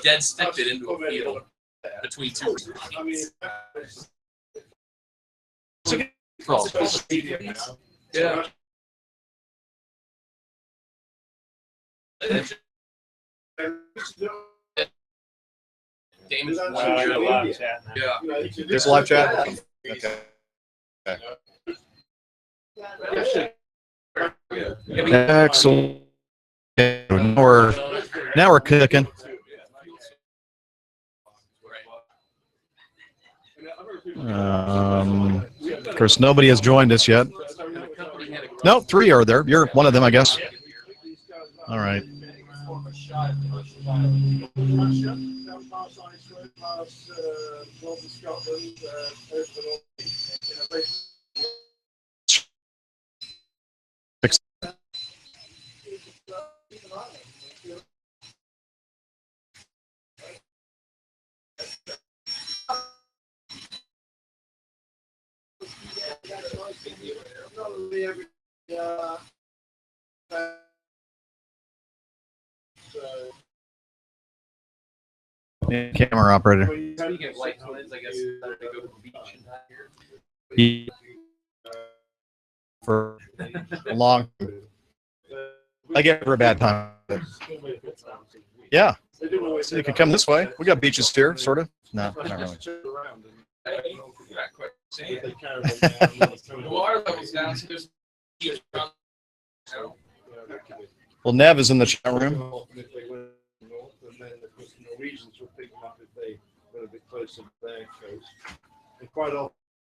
dead sticked it into a field between two routines. Yeah. Damon's live chat now. Yeah. This live chat? Okay. Excellent. Now we're cooking. Of course, nobody has joined us yet. No, 3 are there. You're one of them, I guess. All right. Camera operator. For a long, I get for a bad time. Yeah, so you can come this way. We got beaches here, sort of. No, not really. Well, Nev is in the chat room.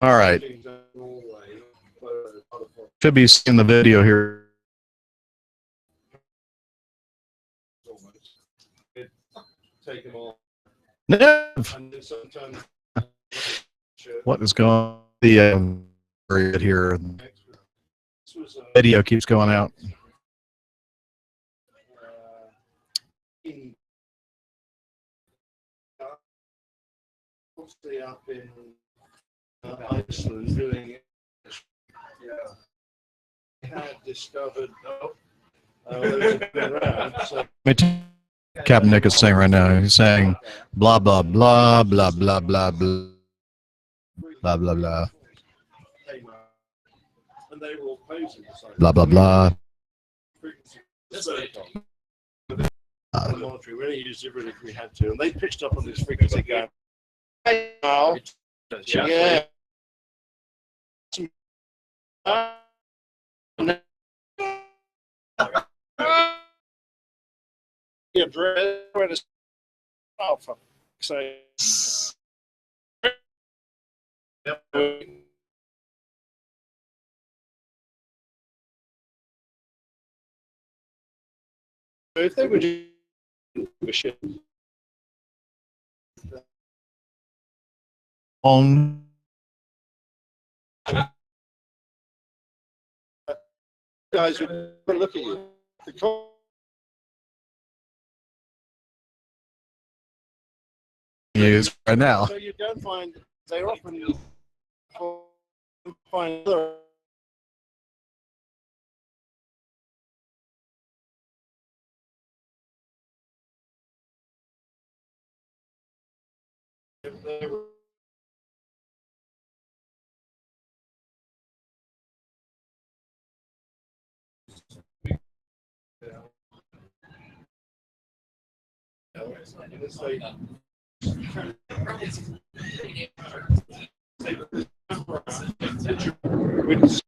All right. Should be seeing the video here. Nev! What is going on? The here. Video keeps going out. Up in Iceland doing it. Yeah. Had discovered. Captain Nick is saying right now. He's saying blah blah blah blah blah blah blah blah blah blah. And they were all posing. Blah blah blah. We only used it really if we had to, and they pitched up on this frequency going. Now, yeah. Alpha. So, if they were doing shit. On Guys would look at you. Use right now. So you don't find they often find other. With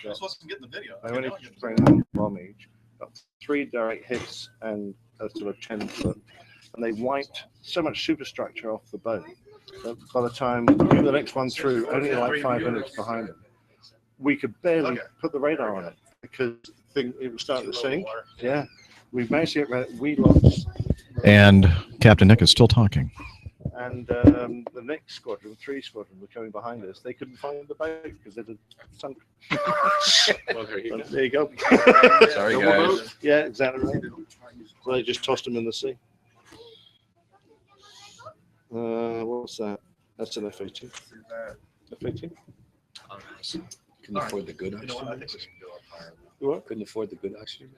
This wasn't getting the video. I only bring one bomb each. Got 3 direct hits and a sort of 10 foot, and they wiped so much superstructure off the boat that by the time the next one through, only like 5 minutes behind them, we could barely put the radar on it because it was starting to sink. Yeah, we managed to get rid of G-LOCs. And Captain Nick is still talking. And the next squadron, 3 squadron, were coming behind us. They couldn't find the boat because it had sunk. Well, there you go. There you go. Sorry, guys. Yeah, exactly right. So they just tossed them in the sea. What's that? That's an F-18. F-18? Couldn't afford the good oxygen. What? Couldn't afford the good oxygen.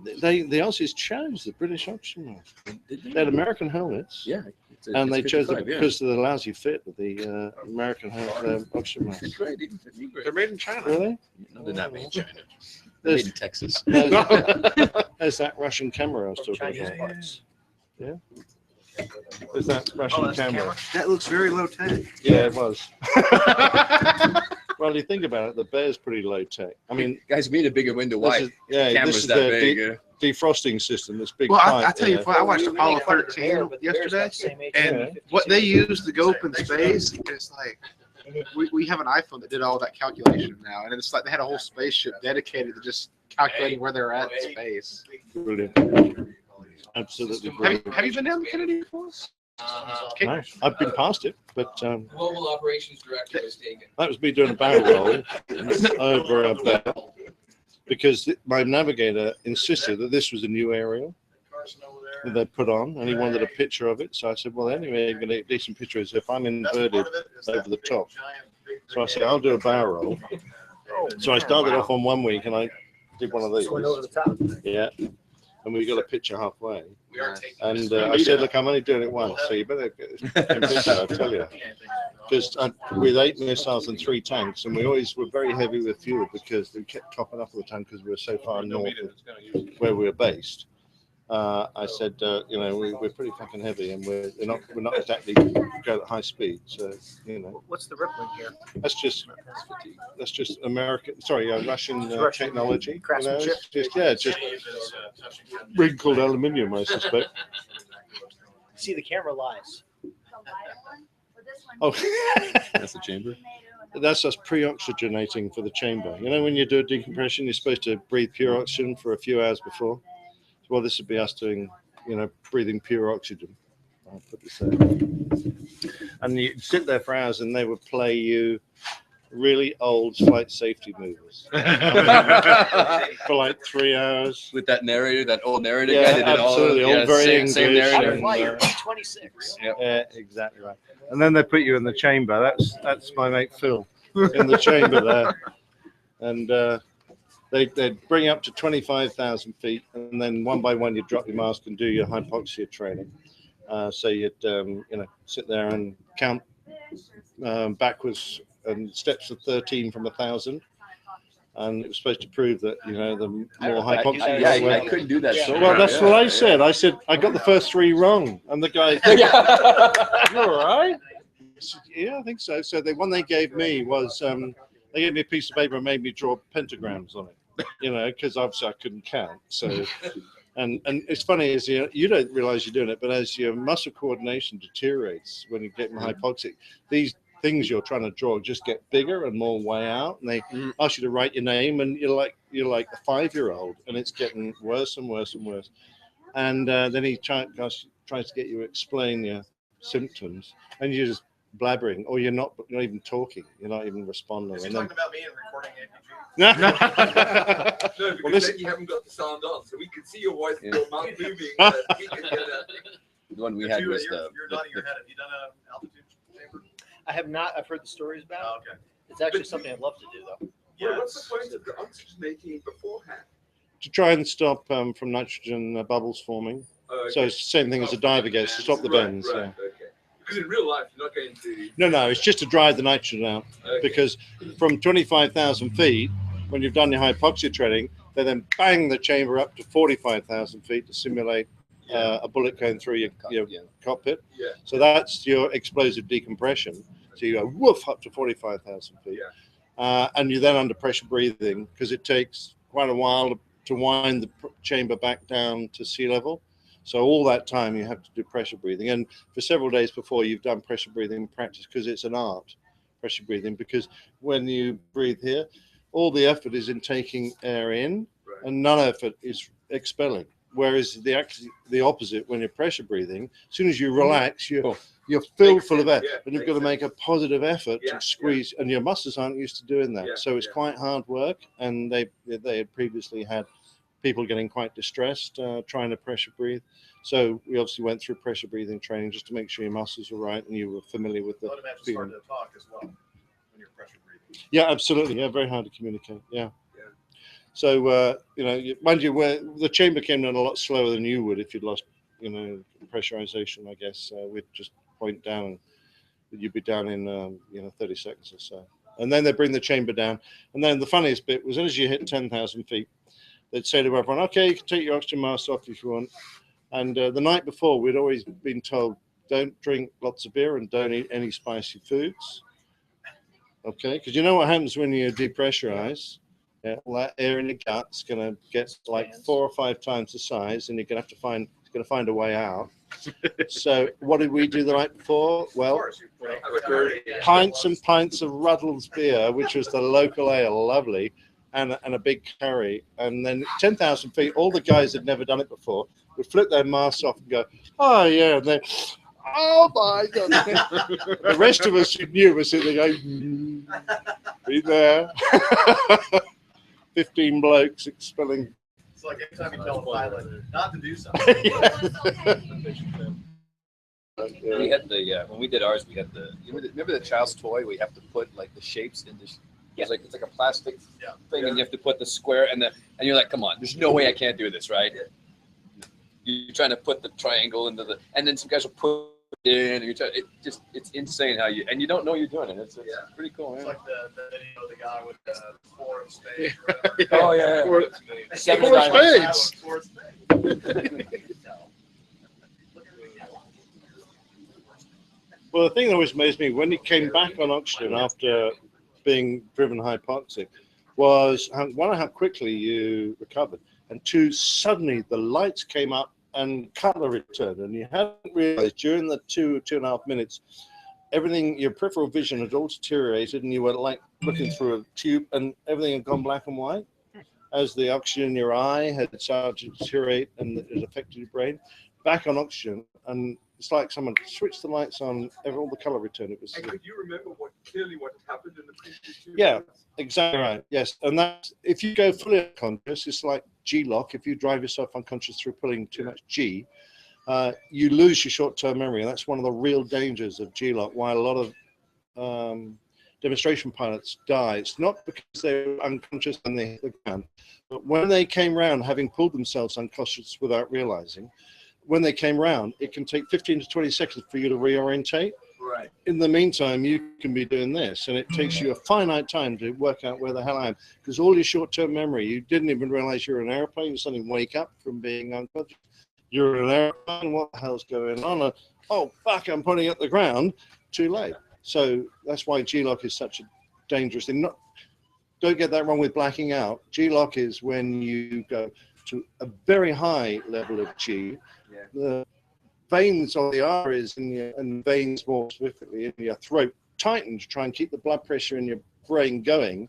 The Aussies chose the British oxygen mask. They had American helmets. Yeah. And they chose it 55, yeah. because of the lousy fit of the American oxygen mask. It's great. They're made in China. Really? No, they're not made in China. They're There's, made in Texas. there's that Russian camera I was talking about. Yeah. There's that Russian camera. That looks very low tech. Yeah, it was. Well, you think about it, the Bear's pretty low tech. I mean, Guys, we need a bigger window. this Why? is, yeah, Camera's this is that the big. defrosting system. This big Well, pipe. I tell you what, I watched Apollo 13 yesterday, and what they used to go up in space, it's like we have an iPhone that did all that calculation now, and it's like they had a whole spaceship dedicated to just calculating where they're at in space. Brilliant. Absolutely brilliant. Have you been down to Kennedy before? No, I've been past it, but Global Operations Director was taken. that was me doing a barrel roll over a bear because my navigator insisted that this was a new aerial that they put on, and he wanted a picture of it. So I said, well, anyway, you're going to get a decent picture is if I'm inverted over the top. So I said, I'll do a barrel roll. So I started off on 1 week, and I did one of these. Yeah. And we got a picture halfway. We are taking And I said, look, I'm only doing it once, so you better get a picture, I tell you. Because with 8 missiles and 3 tanks, and we always were very heavy with fuel because we kept topping up all the time because we were so far north of where we were based. I said, you know, we're pretty fucking heavy, and we're not exactly go at high speed. So, you know, What's the rippling here? that's just American, sorry, Russian technology. You know, Craftsmanship? it's just wrinkled aluminium, I suspect. See, the camera lies. Oh, That's the chamber. that's us pre-oxygenating for the chamber. You know, when you do a decompression, you're supposed to breathe pure oxygen for a few hours before. Well, this would be us doing, you know, breathing pure oxygen. I'll put this there. And you sit there for hours, and they would play you really old flight safety movies for like 3 hours. With that narrator, that old narrator Yeah, guy that did absolutely. all Old, very same English. narrator. And, Fly your B-26. yeah, exactly right. And then they put you in the chamber. That's my mate Phil in the chamber there, and they'd bring you up to 25,000 feet, and then one by one you drop your mask and do your hypoxia training. So you'd you know, sit there and count backwards and steps of 13 from 1,000, and it was supposed to prove that, you know, the more hypoxia. Yeah, I couldn't do that. So Well, that's what I said. I said I got the first 3 wrong, and the guy, "You all right?" I said, yeah, I think so. So the one they gave me was they gave me a piece of paper and made me draw pentagrams on it, you know, because obviously I couldn't count. So, and it's funny is you don't realize you're doing it, but as your muscle coordination deteriorates when you get hypoxic, these things you're trying to draw just get bigger and more way out, and they ask you to write your name, and you're like a 5-year-old, and it's getting worse and worse and worse. And then he tries to get you to explain your symptoms, and you're just blabbering, or you're not even talking, you're not even responding. Is he And then, talking about me and recording APG? no, No, because this- then you haven't got the sound on, so we can see your voice and Yeah. your mouth moving. But we can get The one we had was you're nodding your head. Have you done an altitude chamber? I have not. I've heard the stories about Oh, it. okay. It's actually something I'd love to do, though. Yeah. What's the point of the oxygenating beforehand? to try and stop from nitrogen bubbles forming. So it's the same thing as a diver gets to stop the bends. Right, okay. Because in real life, you're not going to. No, it's just to dry the nitrogen out. Okay. Because from 25,000 feet, when you've done your hypoxia training, they then bang the chamber up to 45,000 feet to simulate a bullet going through your cockpit. Yeah. So that's your explosive decompression. So you go woof up to 45,000 feet. Yeah. and you're then under pressure breathing because it takes quite a while to wind the chamber back down to sea level. So all that time you have to do pressure breathing, and for several days before you've done pressure breathing practice, because it's an art, pressure breathing, because when you breathe here, all the effort is in taking air in, and none effort is expelling. Whereas the opposite, when you're pressure breathing, as soon as you relax, you're filled full of air, and you've got to make a positive effort to squeeze, and your muscles aren't used to doing that. So it's quite hard work, and they had previously had people getting quite distressed trying to pressure breathe. So we obviously went through pressure breathing training just to make sure your muscles were right and you were familiar with the feeling. To talk as well when you're pressure breathing. Yeah, absolutely. Yeah, very hard to communicate. Yeah. So, mind you, where the chamber came down a lot slower than you would if you'd lost, pressurization, I guess. We'd just point down, you'd be down in, 30 seconds or so. And then they bring the chamber down. And then the funniest bit was as you hit 10,000 feet, they'd say to everyone, okay, you can take your oxygen mask off if you want. And the night before, we'd always been told, don't drink lots of beer and don't eat any spicy foods. Okay, because you know what happens when you depressurize? Yeah, all that air in your gut's going to get like 4 or 5 times the size, and you're going to have to find a way out. So what did we do the night before? Well, pints and pints of Ruddles beer, which was the local ale, lovely, and a big curry. And then 10,000 feet, all the guys had never done it before would flip their masks off and go, oh yeah, and then, oh my God. The rest of us who knew were sitting there going, be there. 15 blokes expelling. It's like every time you tell a pilot not to do something. We had when we did ours, we had remember the child's toy? We have to put like the shapes in this. It's like a plastic thing, and you have to put the square and you're like, come on, there's no way I can't do this, right? You're trying to put the triangle into and then some guys will put it in, and it's insane how you don't know you're doing it. It's pretty cool. It's like the video of the guy with the 4 in space. Oh yeah. 4 spades. Well, the thing that always amazed me when he came back on oxygen after being driven hypoxic was one, how quickly you recovered, and 2, suddenly the lights came up and color returned, and you hadn't realized during the 2.5 minutes everything, your peripheral vision had all deteriorated, and you were like looking through a tube, and everything had gone black and white as the oxygen in your eye had started to deteriorate and it affected your brain. Back on oxygen, and it's like someone switched the lights on, all the color returned. It was. And could you remember clearly what happened in the previous 2 Yeah, minutes? exactly right. Yes, and that if you go fully unconscious, it's like G-LOC. If you drive yourself unconscious through pulling too much G, you lose your short-term memory, and that's one of the real dangers of G-LOC. Why a lot of demonstration pilots die. It's not because they were unconscious and they hit the ground, but when they came round, having pulled themselves unconscious without realizing, when they came round, it can take 15 to 20 seconds for you to reorientate. Right. In the meantime, you can be doing this, and it takes you a finite time to work out where the hell I am, because all your short-term memory, you didn't even realize you're in an airplane. You suddenly wake up from being unconscious. You're in an airplane. What the hell's going on? Oh, fuck, I'm pointing at the ground. Too late. So that's why G-LOC is such a dangerous thing. Don't get that wrong with blacking out. G-LOC is when you go to a very high level of G. The veins of the arteries and veins more specifically in your throat tighten to try and keep the blood pressure in your brain going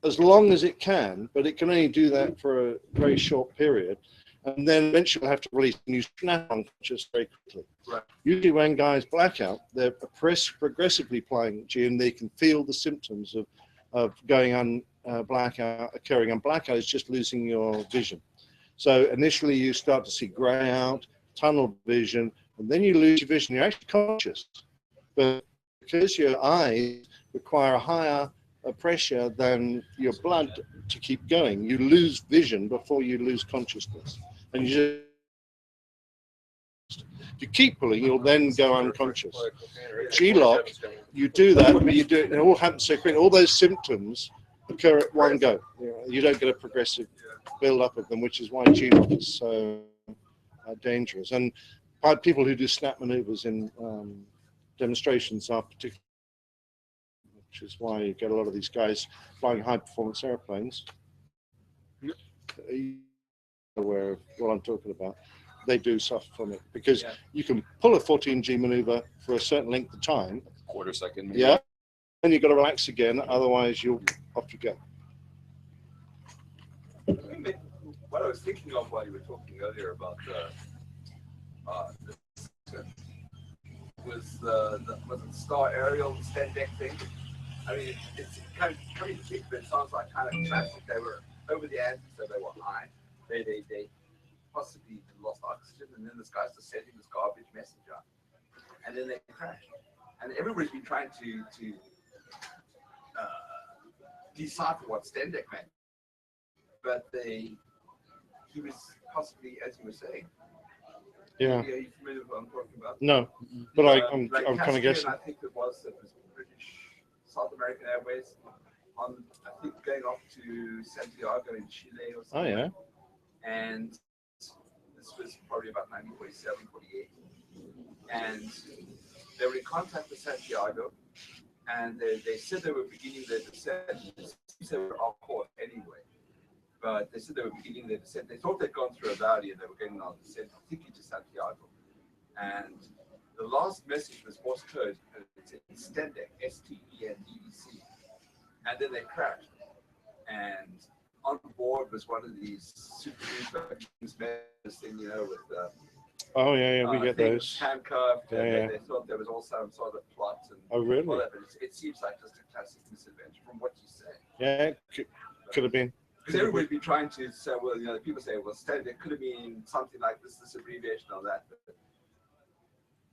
as long as it can, but it can only do that for a very short period. And then eventually have to release, and you snap unconscious very quickly. Right. Usually when guys black out, they're progressively applying G, and they can feel the symptoms of going on blackout occurring. And blackout is just losing your vision. So initially you start to see grey out, tunnel vision, and then you lose your vision. You're actually conscious, but because your eyes require a higher pressure than your blood to keep going, you lose vision before you lose consciousness. And you keep pulling, you'll then go unconscious. G-LOC, you do that, but you do it all happens so quickly. All those symptoms occur at one go. You don't get a progressive build up of them, which is why G-LOC is so dangerous. And people who do snap maneuvers in demonstrations are particularly which is why you get a lot of these guys flying high-performance airplanes. Aware of what I'm talking about. They do suffer from it because you can pull a 14G maneuver for a certain length of time. Quarter second. Maybe. Yeah. Then you've got to relax again, otherwise you'll off you go. What I was thinking of while you were talking earlier about was the Star Aerial stand deck thing. I mean, it's kind of coming to think of it, sounds like kind of classic. They were over the Andes, so they were high. They possibly lost oxygen, and then this guy's just sending this garbage message out, and then they crash. And everybody's been trying to decipher what Stendek meant, but he was possibly, as you were saying. Yeah. Are you familiar with what I'm talking about? No, but I'm like kind of guessing. I think it was British South American Airways on, I think, going off to Santiago in Chile or something. Oh yeah. And this was probably about 1947, 48. And they were in contact with Santiago, and they said they were beginning their descent. They were off course anyway, but they said they were beginning their descent. They thought they'd gone through a valley and they were getting on descent, particularly to Santiago. And the last message was Morse code, and it said Stendek, S-T-E-N-D-E-C. And then they crashed. And on board was one of these super duper thing, you know, with oh yeah, we get those. Handcuffed, Yeah, and yeah. they thought there was also some sort of plot and Oh really? all that, but it seems like just a classic misadventure from what you say. Yeah, could have been. Because everybody's been trying to say, well, you know, people say, well, it could have been something like this abbreviation or that, but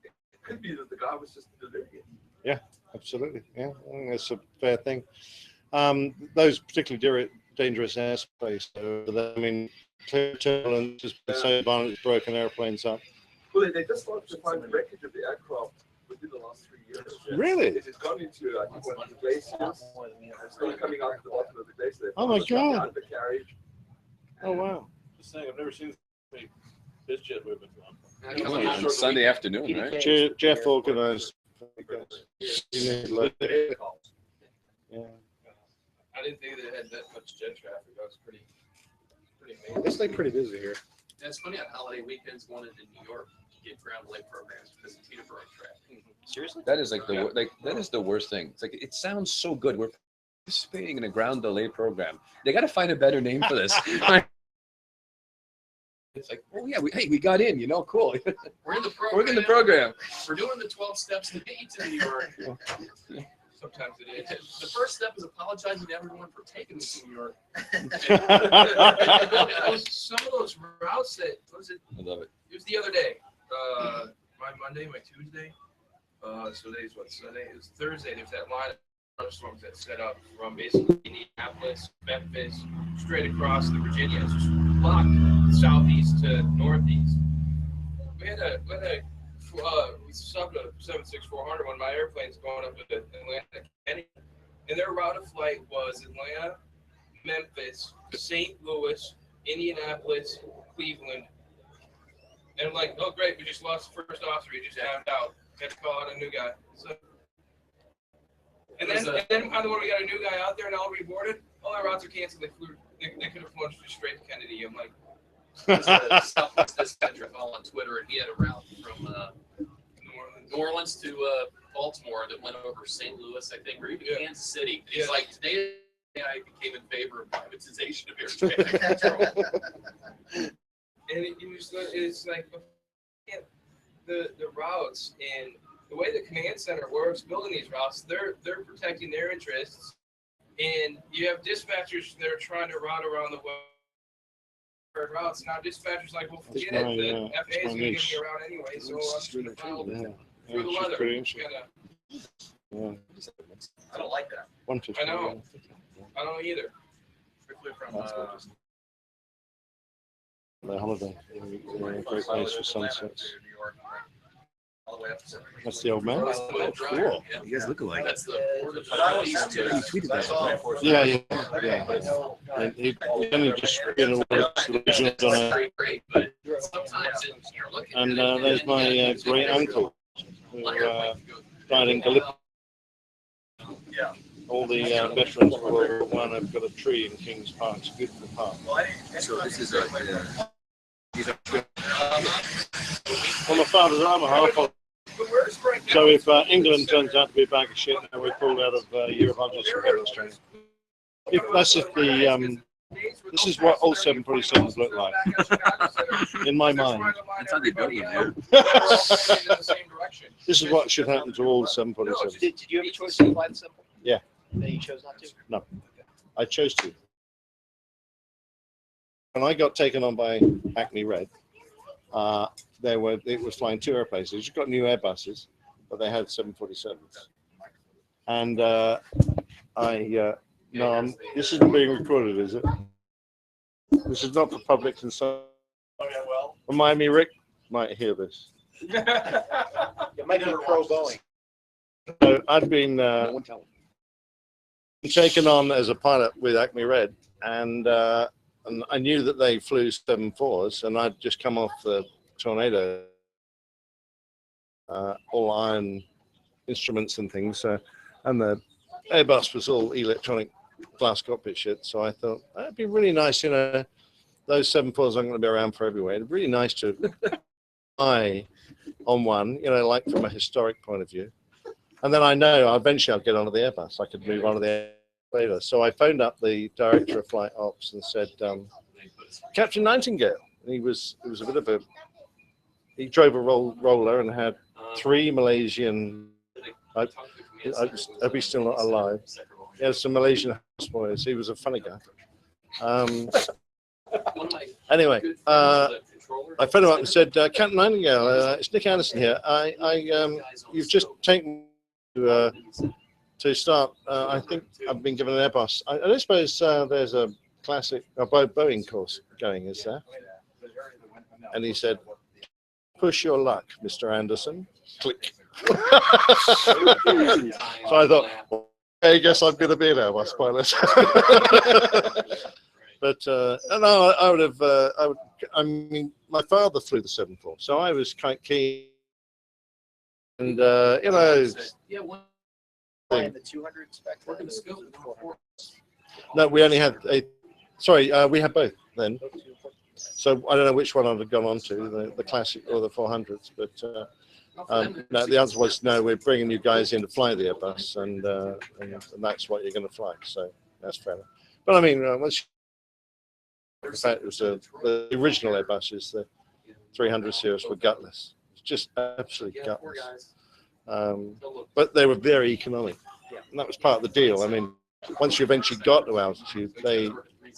it could be that the guy was just delirious. Yeah, absolutely. Yeah, I think that's a fair thing. Those particularly dangerous airspace, though, I mean, turbulence has been so violent, it's broken airplanes up. Well, they just started to find the wreckage of the aircraft within the last 3 years. Really? It has gone into, I think, one of the glaciers. It's still coming out of the bottom of the glacier. Oh my God. Undercarriage. Oh wow. Just saying, I've never seen this jet movement. On Sunday afternoon, right? Jeff organized. Yeah. I didn't think they had that much jet traffic. That was pretty amazing. They stay pretty busy here. That's funny on holiday weekends going into New York to get ground delay programs because of Teterboro traffic. Seriously? That is like that is the worst thing. It's like it sounds so good. We're participating in a ground delay program. They got to find a better name for this. It's like, oh yeah, we got in. You know, cool. We're in the program. We're in the program. We're doing the 12 steps to get you to New York. Sometimes it is. The first step is apologizing to everyone for taking us to New York. Some of those routes that I love it. It was the other day. My Monday, my Tuesday. So today's what, Sunday? It was Thursday. There's that line of thunderstorms that set up from basically Indianapolis, Memphis, straight across the Virginia. It's just blocked southeast to northeast. We subbed a 76400, one of my airplanes going up to Atlanta, Kennedy, and their route of flight was Atlanta, Memphis, St. Louis, Indianapolis, Cleveland. And I'm like, oh great, we just lost the first officer, he just found out. Had to call out a new guy. So, and then by the way, we got a new guy out there and all reboarded. All our routes are canceled. They could have flown straight to Kennedy. I'm like, this guy on Twitter, and he had a route from New Orleans to Baltimore that went over St. Louis, I think, or even Kansas City. He's like, today I became in favor of privatization of air traffic control. And it's like the routes and the way the command center works, building these routes, they're protecting their interests, and you have dispatchers that are trying to route around the routes. Now dispatchers like, well, forget it. The FAA is going to give me a route anyway, so I'm just going to follow through the weather. I don't like that. I know. I don't either. Particularly from the holiday. Great place for sunsets. That's the old man. Oh, cool. You guys look alike. That's the tweeted that. Yeah. And he only just been on it. And there's my great uncle who died in Gallipoli. Yeah. all the veterans of World War I have got a tree in Kings Park. It's a beautiful park. So this is a. Well, my father's armour half. So if England turns out to be a bag of shit, and we're pulled out of Europe, I'll just forget Australia. If that's if the this is what all 747s look like in my mind. That's how they build them. This is what should happen to all the 747s. Did you have a choice to fly the simple? Yeah. And you chose not to? No, I chose to. When I got taken on by Acme Red, it was flying 2 airplanes. You've got new Airbuses, but they had 747s. And no, this isn't being recorded, is it? This is not for public consumption. Remind me, Rick might hear this. It might be pro Boeing. So I'd been taken on as a pilot with Acme Red, and I knew that they flew 747s, and I'd just come off the Tornado, all iron instruments and things, and the Airbus was all electronic glass cockpit shit. So I thought that'd be really nice, those 747s aren't going to be around for everywhere. It'd be really nice to fly on one, like from a historic point of view. And then I know eventually I'll get onto the Airbus. I could move onto the Airbus later. So I phoned up the director of flight ops and said, Captain Nightingale. And it was a bit of he drove a roller and had 3 Malaysian, I hope he's still not alive. He had some Malaysian houseboys. He was a funny guy. Anyway, I phoned him up and said, Captain Nightingale, it's Nick Anderson here. You've just taken to start. I think I've been given an Airbus. I don't suppose there's a classic Boeing course going, is there? And he said, push your luck, Mr. Anderson. Click. So I thought, I guess I'm going to be an Airbus pilot. But no, I mean, my father flew the 747, so I was quite keen. And Flying the 200 Spectre. No, we only had we had both then. So I don't know which one I'd have gone on to, the classic or the 400s, but no, the answer was no, we're bringing you guys in to fly the Airbus, and that's what you're going to fly. So that's fair enough. But I mean, once in fact, it was the original Airbuses, the 300 series were gutless. It's just absolutely gutless. But they were very economic, and that was part of the deal. I mean, once you eventually got to altitude, they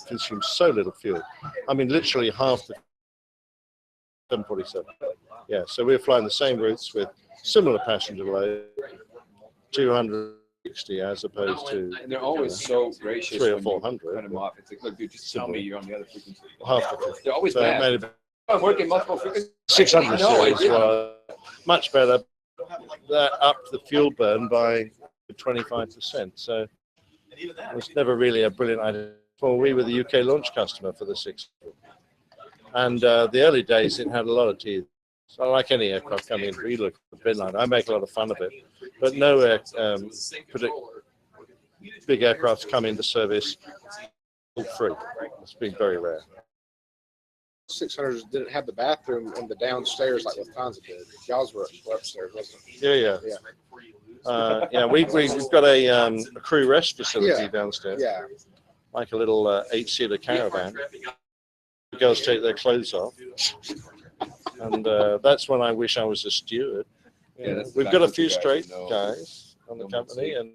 consume so little fuel. I mean, literally half the 747. Yeah, so we were flying the same routes with similar passenger load, 260 as opposed to. And they're always so gracious. 300 or 400. Cut them off. It's like, look, dude, just tell me you're on the other frequency. Half the frequency. They're always so bad. I'm working multiple frequencies. 600 series were much better. That upped the fuel burn by 25%. So it was never really a brilliant idea. Well, we were the UK launch customer for the 600. And the early days, it had a lot of teeth. So like any aircraft coming in, we look at the bin line. I make a lot of fun of it. But no big aircrafts come into service free. It's been very rare. 600s didn't have the bathroom in the downstairs like Lufthansa did. Y'all's were upstairs, wasn't it? Yeah. We've got a crew rest facility downstairs. Yeah. Like a little 8-seater caravan. The girls take their clothes off. And that's when I wish I was a steward. Yeah, we've got a few straight guys on the company, and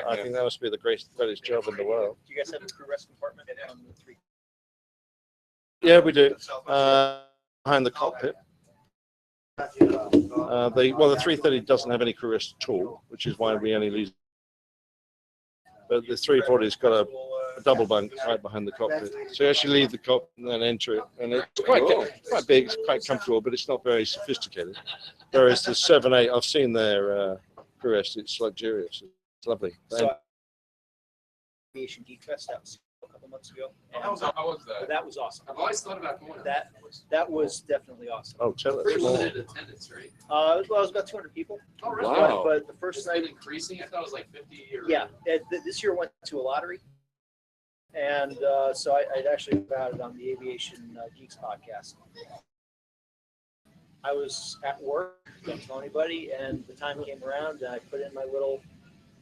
I think that must be the greatest job in the world. Do you guys have a crew rest compartment on the 3? Yeah, we do. Behind the cockpit. The 330 doesn't have any crew rest at all, which is why we only leave. But the 340's got a double bunk right behind the cockpit. So you actually leave the cockpit and then enter it. And it's quite big, it's quite comfortable, but it's not very sophisticated. Whereas the 7-8, I've seen their crew rest, it's luxurious. It's lovely. So, Aviation Geek Fest out. couple months ago. How was that? But that was awesome. I've always thought about going. That was definitely awesome. Oh, tell Pretty us limited attendance, right? Well, it was about 200 people. Oh, really? Wow. But the first It's night, been increasing. I thought it was like 50 or. yeah, this year went to a lottery. And so I'd actually about it on the Aviation Geeks podcast. I was at work, didn't tell anybody, and the time came around, and I put in my little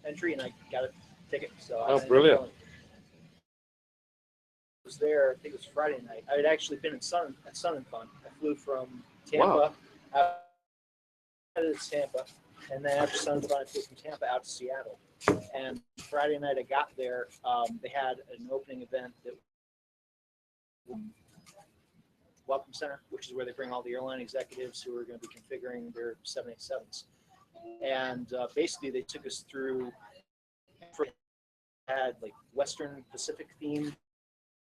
entry, and I got a ticket. So I ended up brilliant. going. I was there, I think it was Friday night. I had actually been at Sun and Fun. I flew from Tampa out to Tampa, and then after Sun and Fun, I flew from Tampa out to Seattle. And Friday night I got there, they had an opening event that Welcome Center, which is where they bring all the airline executives who are going to be configuring their 787s. And basically they took us through, had like Western Pacific themed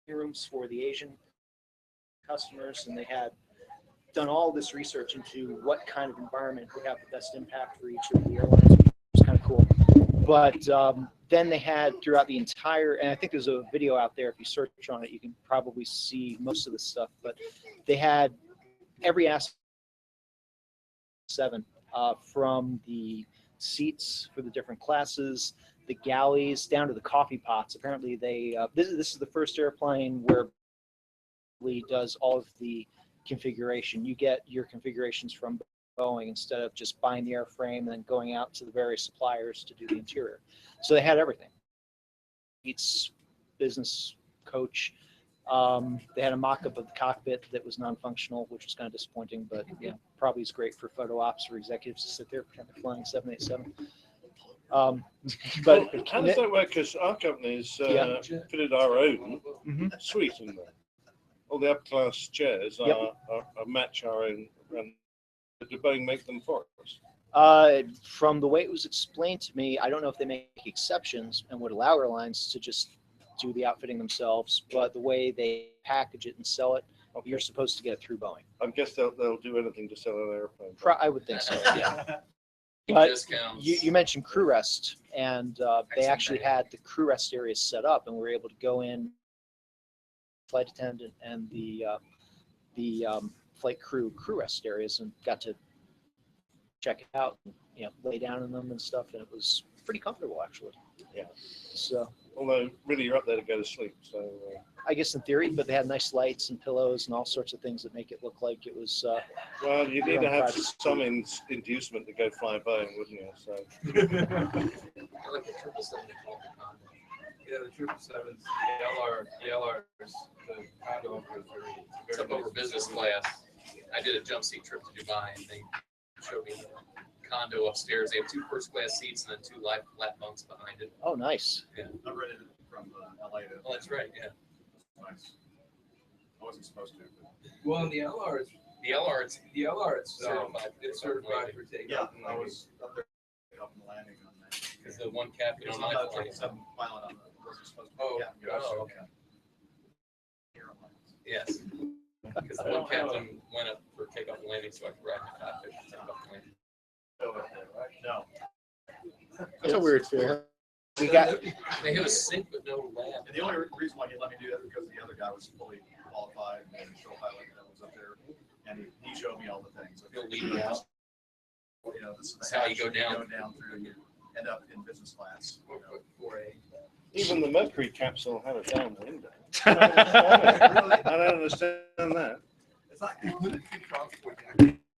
rooms for the Asian customers, and they had done all this research into what kind of environment would have the best impact for each of the airlines, which was kind of cool. But then they had throughout the entire, and I think there's a video out there, if you search on it, you can probably see most of the stuff, but they had every aspect from the seats for the different classes, the galleys, down to the coffee pots. Apparently they, this is the first airplane where Lee does all of the configuration. You get your configurations from Boeing instead of just buying the airframe and then going out to the various suppliers to do the interior. So they had everything. Seats, business coach. They had a mock-up of the cockpit that was non-functional, which was kind of disappointing, but yeah, probably is great for photo ops for executives to sit there pretend they're flying 787. But how does that work? Because our company's fitted our own suite in there. All the upper-class chairs are match our own. Did Boeing make them for us? From the way it was explained to me, I don't know if they make exceptions and would allow airlines to just do the outfitting themselves, but the way they package it and sell it, you're supposed to get it through Boeing. I guess they'll do anything to sell an airplane. I would think so, yeah. But But you mentioned crew rest, and they actually had the crew rest areas set up, and we were able to go in, flight attendant and the flight crew rest areas, and got to check it out, and, lay down in them and stuff, and it was pretty comfortable actually. Yeah. So. Although really you're up there to go to sleep, so. I guess in theory, but they had nice lights and pillows and all sorts of things that make it look like it was. Well, you need to have some inducement to go fly Boeing, wouldn't you? So. I like the 777. Yeah, the 777s, the LRs, the condo is very Except over business class. I did a jump seat trip to Dubai, and they showed me the condo upstairs. They have 2 first class seats and then 2 lap bunks behind it. Oh, nice. Yeah. I rented it from LA to. Oh, that's right. Yeah. Nice. I wasn't supposed to. But... Well, the LR, it's certified for takeoff. Yeah, and I landing. was up there helping the landing on that. Because the one captain It's on not my a flight. 7 pilot on the wasn't supposed to. Oh, yeah, gosh, so, okay. Here I'm like, Yes. Because the one captain went up for takeoff and landing, so I could ride in the cockpit for takeoff and landing. no. That's a weird feeling. We got. They have a sink but no lab. And the only reason why he let me do that is because the other guy was fully qualified and show pilot that was up there, and he showed me all the things. He'll lead me out. This is how you go down. through and you end up in business class. Even the Mercury capsule had a down window. I don't understand that. It's like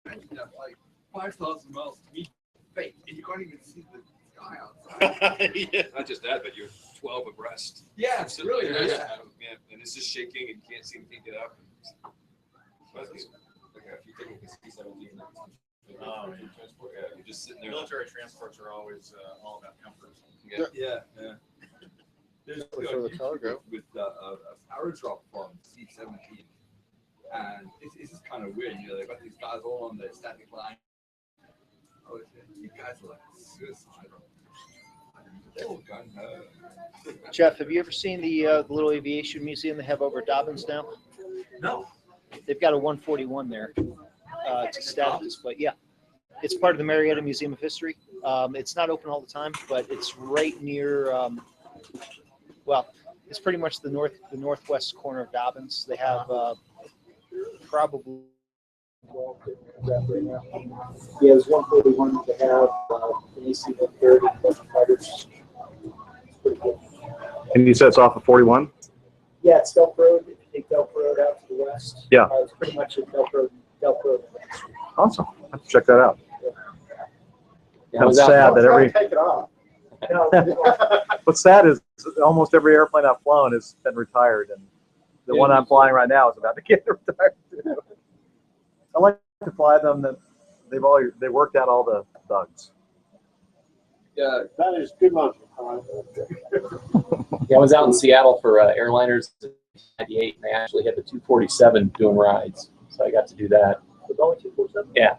like 5,000 miles to meet fake, and you can't even see the sky outside. Yeah. Not just that, but you're 12 abreast. Yeah, it's really Yeah, nice. and it's just shaking and you can't see anything get up. But if you take a C-17, transport, you're just sitting there. Military transports are always all about comfort. Yeah. There's For the cargo. with a power drop from C-17, and it's just kind of weird. They've got these guys all on the static line. Oh, you guys are like suicidal. They're all gun-ho. Jeff, have you ever seen the little aviation museum they have over at Dobbins now? No. They've got a 141 there. It's a static display. Yeah, it's part of the Marietta Museum of History. It's not open all the time, but it's right near. is pretty much the northwest corner of Dobbins. They have probably. Yeah, there's 141 they have an AC 130 fighters. And you said it's off of 41? Yeah, it's Delp Road. If you take Delp Road out to the west, Yeah. It's pretty much a Delp Road. Awesome. I have to check that out. Yeah, It's sad that every. Take it off. What's sad is almost every airplane I've flown has been retired, and the one I'm flying right now is about to get retired too. I like to fly them that they worked out all the bugs. Yeah, that is good luck. Yeah, I was out in Seattle for airliners in '98, and they actually had the 247 doing rides, so I got to do that. The Boeing 247? Yeah.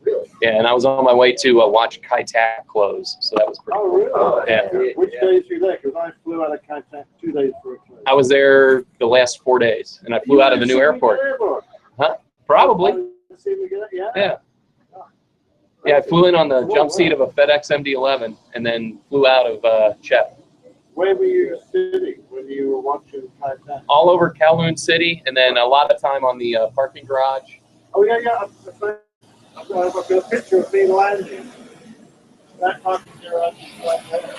Really? Yeah, and I was on my way to watch Kai Tak close, so that was pretty cool. Really? Yeah. Which days were you there? Because I flew out of Contact 2 days for a close. I was there the last 4 days, and I flew out of the new airport. Huh? Probably. Yeah. Yeah, I flew in on the jump seat of a FedEx MD-11 and then flew out of Chet. Where were you sitting when you were watching Contact? All over Kowloon City, and then a lot of time on the parking garage. Oh, yeah. I've got a picture of me landing. That parking garage is right there.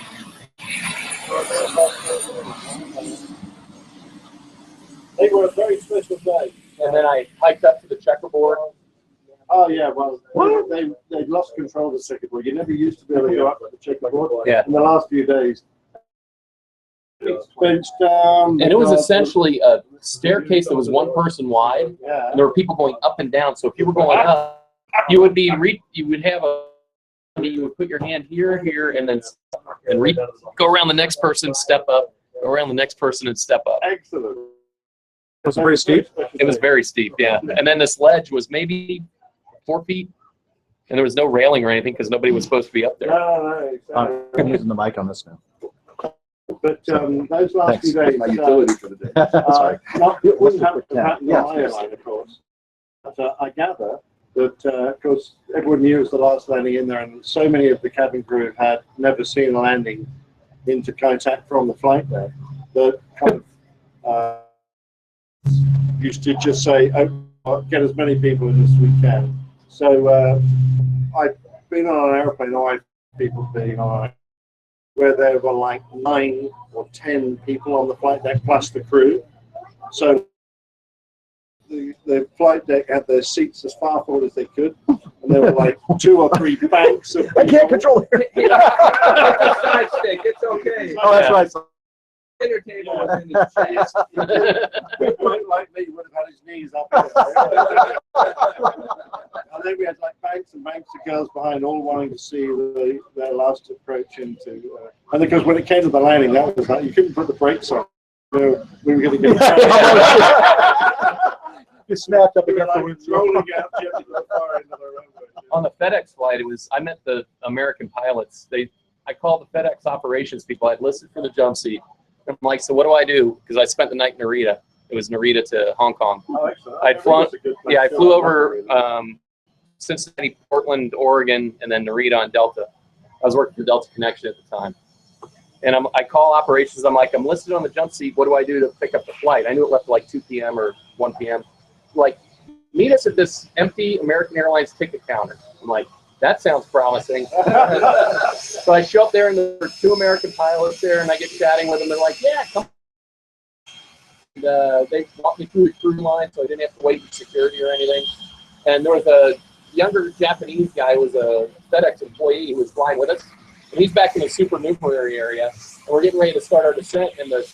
They were a very special day. And then I hiked up to the checkerboard. Oh yeah, well they lost control of the checkerboard. You never used to be able to go up to the checkerboard. Yeah. In the last few days. Benched down. And it was essentially a staircase that was one person wide. Yeah. And there were people going up and down. So if you were going up, you would have you would put your hand here, and then go around the next person, step up, go around the next person and step up. Excellent. Was it pretty steep? It was very steep, yeah. And then this ledge was maybe 4 feet, and there was no railing or anything because nobody was supposed to be up there. No, exactly. I'm using the mic on this now. But those last few days, My utility for the day. it wouldn't have happened Yeah. on my airline, of course. But I gather that, of course, everyone knew it was the last landing in there, and so many of the cabin crew had never seen a landing into contact from the flight deck that kind of used to just say, oh, get as many people in as we can. So I've been on an airplane, or I've people being on it, where there were like 9 or 10 people on the flight deck plus the crew. So the flight deck had their seats as far forward as they could, and there were like 2 or 3 banks of people. I can't control it. Side stick, it's okay. Oh, that's right. Dinner table was in his chest. Like me, would have had his knees up. And then we had like banks and banks of girls behind, all wanting to see their last approach into. And because when it came to the landing, that was like you couldn't put the brakes on. So we were going to get. You snapped up We were against the like windshield. rolling out gently to the far end of the runway. On the FedEx flight, I met the American pilots. I called the FedEx operations people. I'd listed for the jump seat. I'm like, so what do I do? Because I spent the night in Narita. It was Narita to Hong Kong. Oh, excellent. I'd flown. That's a good place Yeah, I to flew go. over Cincinnati, Portland, Oregon, and then Narita on Delta. I was working for Delta Connection at the time. And I call operations. I'm like, I'm listed on the jump seat. What do I do to pick up the flight? I knew it left at like 2 p.m. or 1 p.m. Like, meet us at this empty American Airlines ticket counter. I'm like, that sounds promising. So I show up there, and there are 2 American pilots there, and I get chatting with them. They're like, yeah, come. And, they walked me through the crew line, so I didn't have to wait for security or anything. And there was a younger Japanese guy who was a FedEx employee who was flying with us. And he's back in the supernumerary area, and we're getting ready to start our descent, and the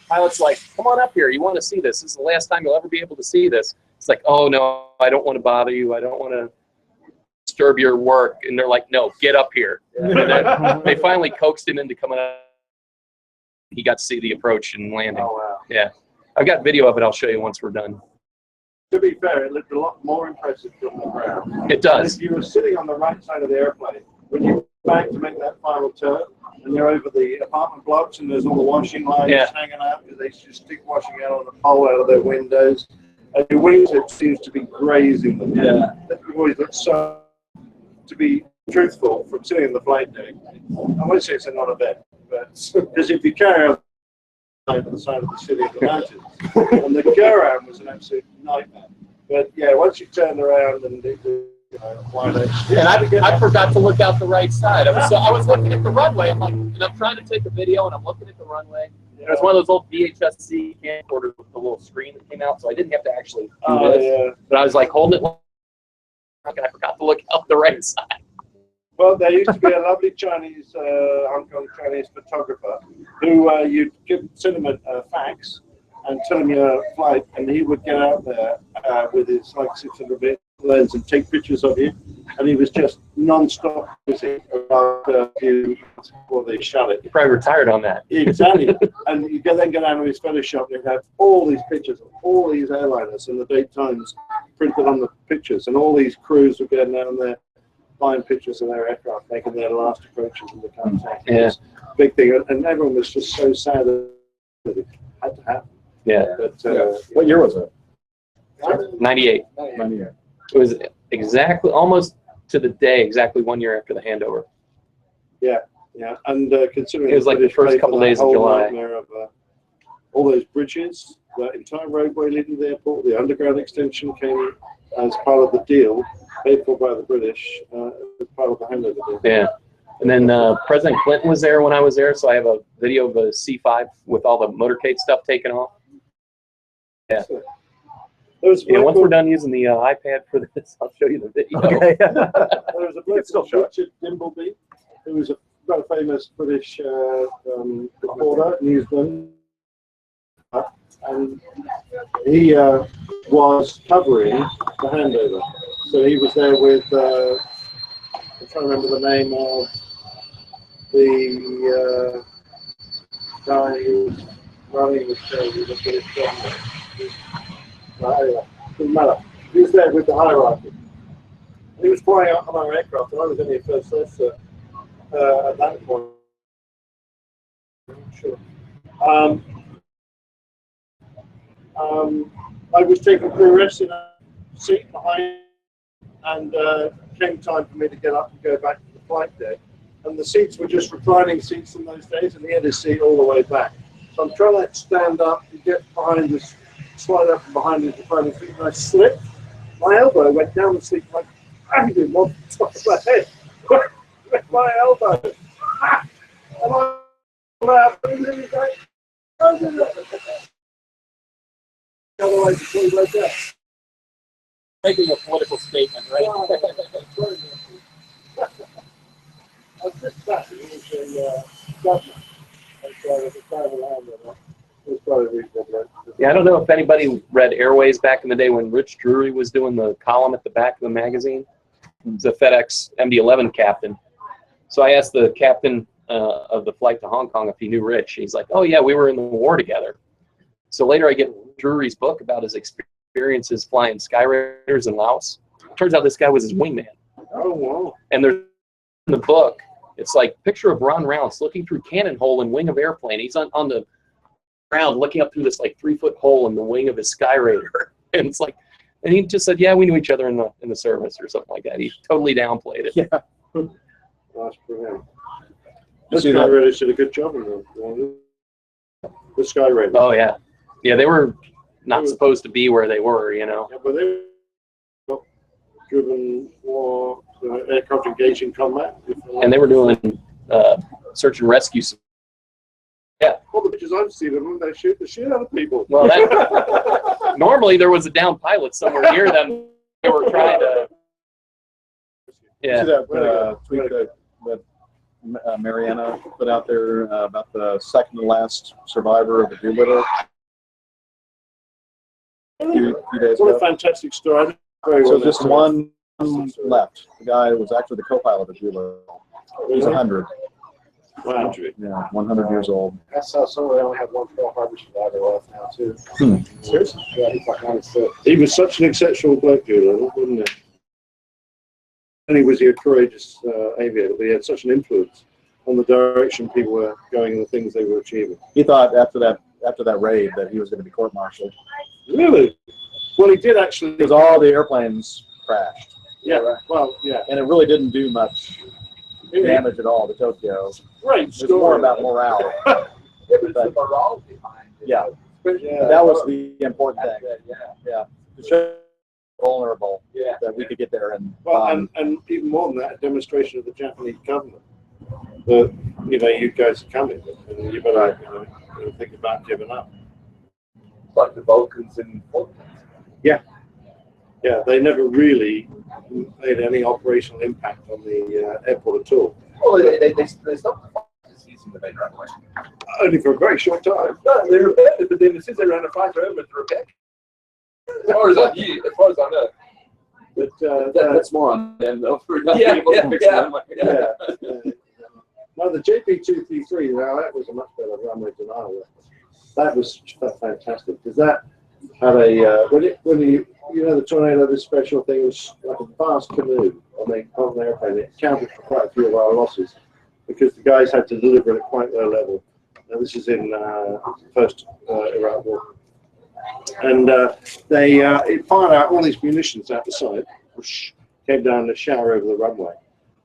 pilot's like, come on up here. You want to see this. This is the last time you'll ever be able to see this. It's like, oh, no, I don't want to bother you. I don't want to disturb your work. And they're like, no, get up here. And then they finally coaxed him into coming up. He got to see the approach and landing. Oh, wow. Yeah. I've got video of it. I'll show you once we're done. To be fair, it looked a lot more impressive from the ground. It does. And if you were sitting on the right side of the airplane, when you back to make that final turn, and you're over the apartment blocks, and there's all the washing lines hanging out because they just stick washing out on the pole out of their windows, and your wingtip seems to be grazing them. Yeah. That always looks so. To be truthful, from sitting in the flight deck, I won't say it's a non-event, but because if you carry on over the side of the city of the mountains. And the go-around was an absolute nightmare. But yeah, once you turned around and And I forgot to look out the right side. I was looking at the runway. And I'm trying to take a video, and I'm looking at the runway. And it's one of those old VHS-C camcorders with the little screen that came out, so I didn't have to actually do this. Yeah. But I was like holding it, and I forgot to look out the right side. Well, there used to be a lovely Chinese, Hong Kong Chinese photographer who you'd send him a fax and tell him your flight, and he would get out there with his like 600 lens and take pictures of you, and he was just non-stop busy about a few months before they shut it. He probably retired on that. Exactly. And you then go down to his Photoshop and have all these pictures of all these airliners and the date times printed on the pictures, and all these crews would go down there buying pictures of their aircraft, making their last approaches in the contact. Yeah. Big thing, and everyone was just so sad that it had to happen. Yeah. But, What year was it? 98. 98. It was exactly, almost to the day, exactly 1 year after the handover. Yeah, and considering it was like the first couple days of July. Of, all those bridges, the entire roadway leading to the airport, the underground extension came as part of the deal, paid for by the British, as part of the handover deal. Yeah. And then President Clinton was there when I was there, so I have a video of a C-5 with all the motorcade stuff taken off. Yeah. Yeah, once we're done using the iPad for this, I'll show you the video. Okay. There was a bloke called Richard Dimbleby, who was a very famous British reporter, newsman, and he was covering the handover. So he was there with, I'm trying to remember the name of the guy who was running the show with the British government. Doesn't matter. He was there with the hierarchy. And he was flying out on our aircraft, and I was only a first officer at that point. Sure. I was taking crew rest in a seat behind, and came time for me to get up and go back to the flight deck. And the seats were just reclining seats in those days, and he had his seat all the way back. So I'm trying to stand up and get behind this, slide up from behind his reclining seat, and I slipped. My elbow went down the seat like banging on the top of my head. With my elbow. And I laughed, and he was like, otherwise, it's really like that. Making a political statement, right? I was just back. It was a government. It was probably reasonable. Yeah, I don't know if anybody read Airways back in the day when Rich Drury was doing the column at the back of the magazine. He was a FedEx MD-11 captain. So I asked the captain of the flight to Hong Kong if he knew Rich. He's like, oh, yeah, we were in the war together. So later I get Drury's book about his experiences flying Sky Raiders in Laos. Turns out this guy was his wingman. Oh, wow. And there's in the book, it's like picture of Ron Rounce looking through cannon hole in wing of airplane. He's on the ground looking up through this like 3-foot hole in the wing of his Sky Raider. And it's like, and he just said, yeah, we knew each other in the service or something like that. He totally downplayed it. Yeah. That's brilliant. The Sky Raiders did a good job in the Sky Raiders. Oh, yeah. Yeah, they were not supposed to be where they were, you know. Yeah, but they were driven war, aircraft engaging combat. And they were doing search and rescue. Yeah. All the pictures I've seen of them, they shoot the shit out of people. Well, that, normally there was a down pilot somewhere near them. They were trying to. Yeah. See that tweet that Mariana put out there about the second to last survivor of the Doolittle? A few days What ago. a fantastic story. So just one left. The guy was actually the co-pilot of G-LOC. He was 100. 100. Yeah, 100 years old. That's how some of them only have one Pearl Harbor survivor left now, too. Seriously? Yeah, he's like 96. He was such an exceptional bloke, Julian, wasn't he? And he was a courageous aviator, but he had such an influence on the direction people were going and the things they were achieving. He thought after that raid that he was going to be court-martialed Really? Well, he did actually. because all the airplanes crashed. Yeah. Well, yeah. And it really didn't do much damage at all to Tokyo. Great It was more story. about morale. Yeah, but it's the morale behind it. Yeah. Yeah. That was the important thing. Yeah. Yeah. To show vulnerable Yeah. that we could get there and Well, and even more than that, a demonstration of the Japanese government that, you know, you guys are coming and you better, you know, think about giving up. Like the Balkans and Falklands. Yeah, they never really made any operational impact on the airport at all. Well, they stopped the disease in the main runway. Only for a very short time. No, they repaired it, but then as soon as they ran a fight over to repair. As far as I know. But That's more on them though. Yeah. No, the JP233, now that was a much better runway than I was. That was fantastic because that had a when you know the Tornado, this special thing was like a fast canoe on the airplane. It accounted for quite a few of our losses because the guys had to deliver it at quite low level. Now this is in post Iraq War, and it fired out all these munitions out the side, whoosh, came down the shower over the runway,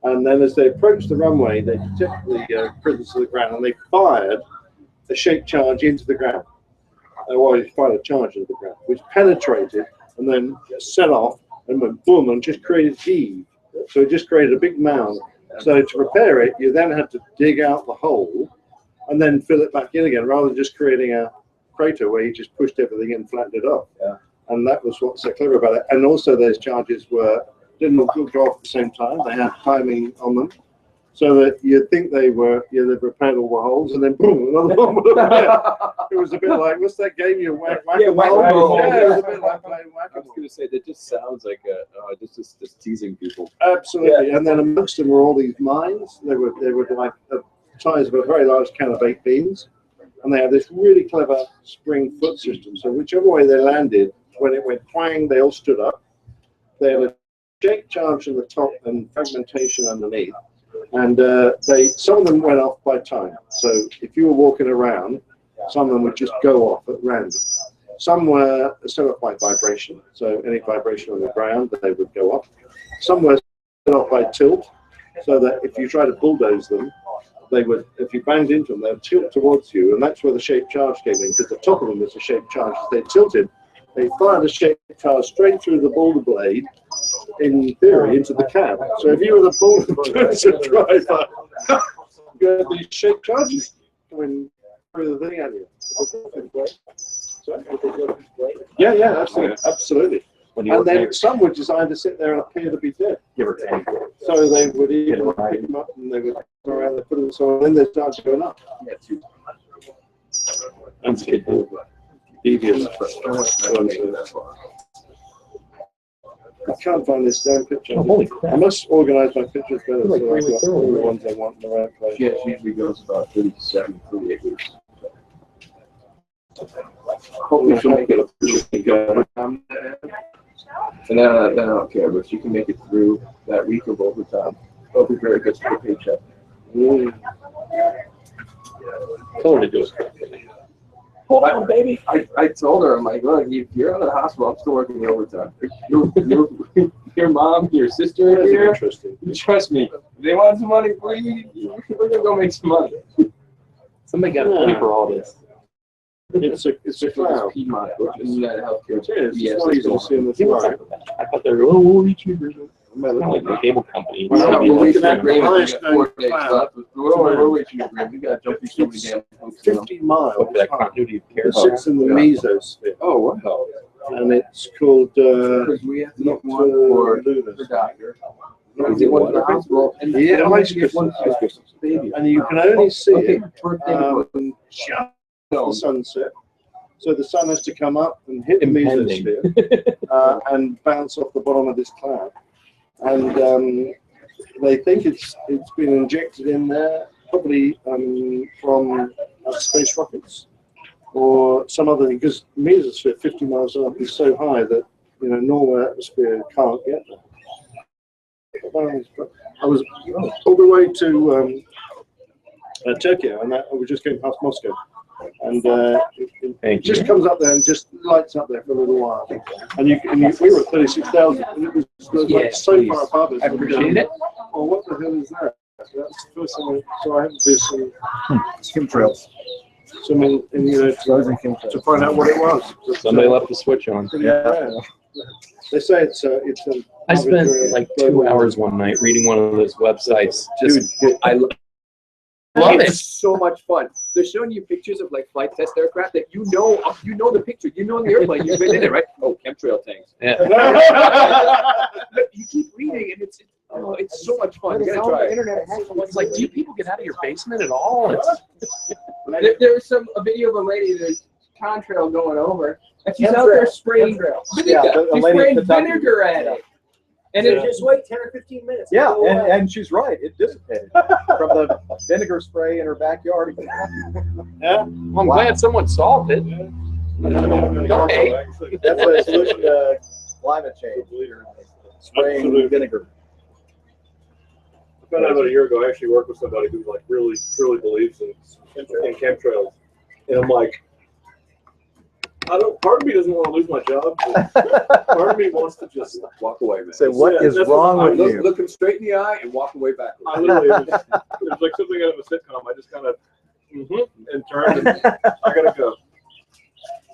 and then as they approached the runway, they detected the prisoners to the ground, and they fired a shape charge into the ground. Well, he fired a charge into the ground, which penetrated and then set off and went boom and just created heave. So it just created a big mound. So to repair it, you then had to dig out the hole and then fill it back in again, rather than just creating a crater where you just pushed everything in and flattened it off. Yeah. And that was what's so clever about it. And also those charges didn't go off at the same time. They had timing on them. So that you'd think they'd repaired all the holes, and then boom, another one would appear. It was a bit like, what's that game you whack a whack-a-mole. Yeah, it was a bit like playing I was whack-a-mole. going to say that just sounds like just teasing people. Absolutely, and then amongst them were all these mines. They were like the size of a very large can of baked beans, and they had this really clever spring foot system. So whichever way they landed, when it went twang, they all stood up. They had a shake charge on the top and fragmentation underneath. And some of them went off by time. So if you were walking around, some of them would just go off at random. Some were set off by vibration. So any vibration on the ground, they would go off. Some were set off by tilt, so that if you try to bulldoze them, they would, if you banged into them, they would tilt towards you. And that's where the shaped charge came in, because the top of them was a shaped charge. As they tilted, they fired a shaped charge straight through the boulder blade, in theory, into the cab. So if you were the boulder driver, you had these shaped charges coming through the thing at you. Yeah, absolutely. And then some were designed to sit there and appear to be dead. So they would even pick them up and they would go around, they put them so, and then they start going up. That's devious. I can't find this damn picture. Oh, holy crap. I must organize my pictures better so I got all the ones I want in the right place. Yeah, it usually goes about 37, 38 weeks. Hopefully she'll make it up and then I don't care, but if you can make it through that week of overtime, it'll be very good for the paycheck. Totally do it. Hold on, baby. I told her, I'm like, look, you're out of the hospital. I'm still working the overtime. Your mom, your sister are here. Interesting. Trust me, if they want some money for you, we're going to go make some money. Somebody got to pay for all this. It's a cloud. Piedmont, which is United Healthcare. It is. Yes, It's not easy to see in the See what's fly. up with that? I thought they were YouTubers. Kind of like the cable company. Well, Somebody we like can that. have the highest known cloud. We're waiting to agree. We got to jump through so many damn hoops. 50 miles. Look for that continuity of care. It sits in the mesosphere, Oh, wow. and it's called Because we have to get one for the doctor. We get one for the hospital. And Yeah, then it we makes get one for the baby. and you can only see Okay, it birthday. just at the sunset. So the sun has to come up and hit the Impending. mesosphere and bounce off the bottom of this cloud. And they think it's been injected in there, probably from space rockets or some other thing, because the mesosphere 50 miles up is so high that normal atmosphere can't get there. I was all the way to Turkey, and I was just going past Moscow. And it just comes up there and just lights up there for a little while. And we were at 36,000, and it was like so far above us. I appreciate it. Oh, what the hell is that? That's the first thing. So I have to do some skim trails. someone in the United States to find out what it was. Somebody left the switch on. Yeah. They say it's an I spent like 2 hours one night reading one of those websites. Just I love it. so much fun. They're showing you pictures of like flight test aircraft that you know the picture, you know the airplane, you've been in it, right? Oh, chemtrail tanks. Yeah. But you keep reading and it's so much fun. You gotta try it. It's like, do you people get out of your basement at all? There was a video of a lady, there's contrail going over, and she's out there spraying vinegar. Yeah, She's spraying vinegar at it. And So just wait 10 or 15 minutes. Yeah, Go away. and she's right. It dissipated from the vinegar spray in her backyard. Yeah. Well, I'm glad someone solved it. Okay. That's the solution to climate change. Spraying Absolutely. vinegar. I found out about a year ago. I actually worked with somebody who like really truly believes in chemtrails, and I'm like, part of me doesn't want to lose my job. But part of me wants to just Walk away, man. Say, what Yeah, is that's wrong what with you? Look him straight in the eye and walk away backwards. I literally, it was like something out of a sitcom. I just kind of, and turned and I gotta go.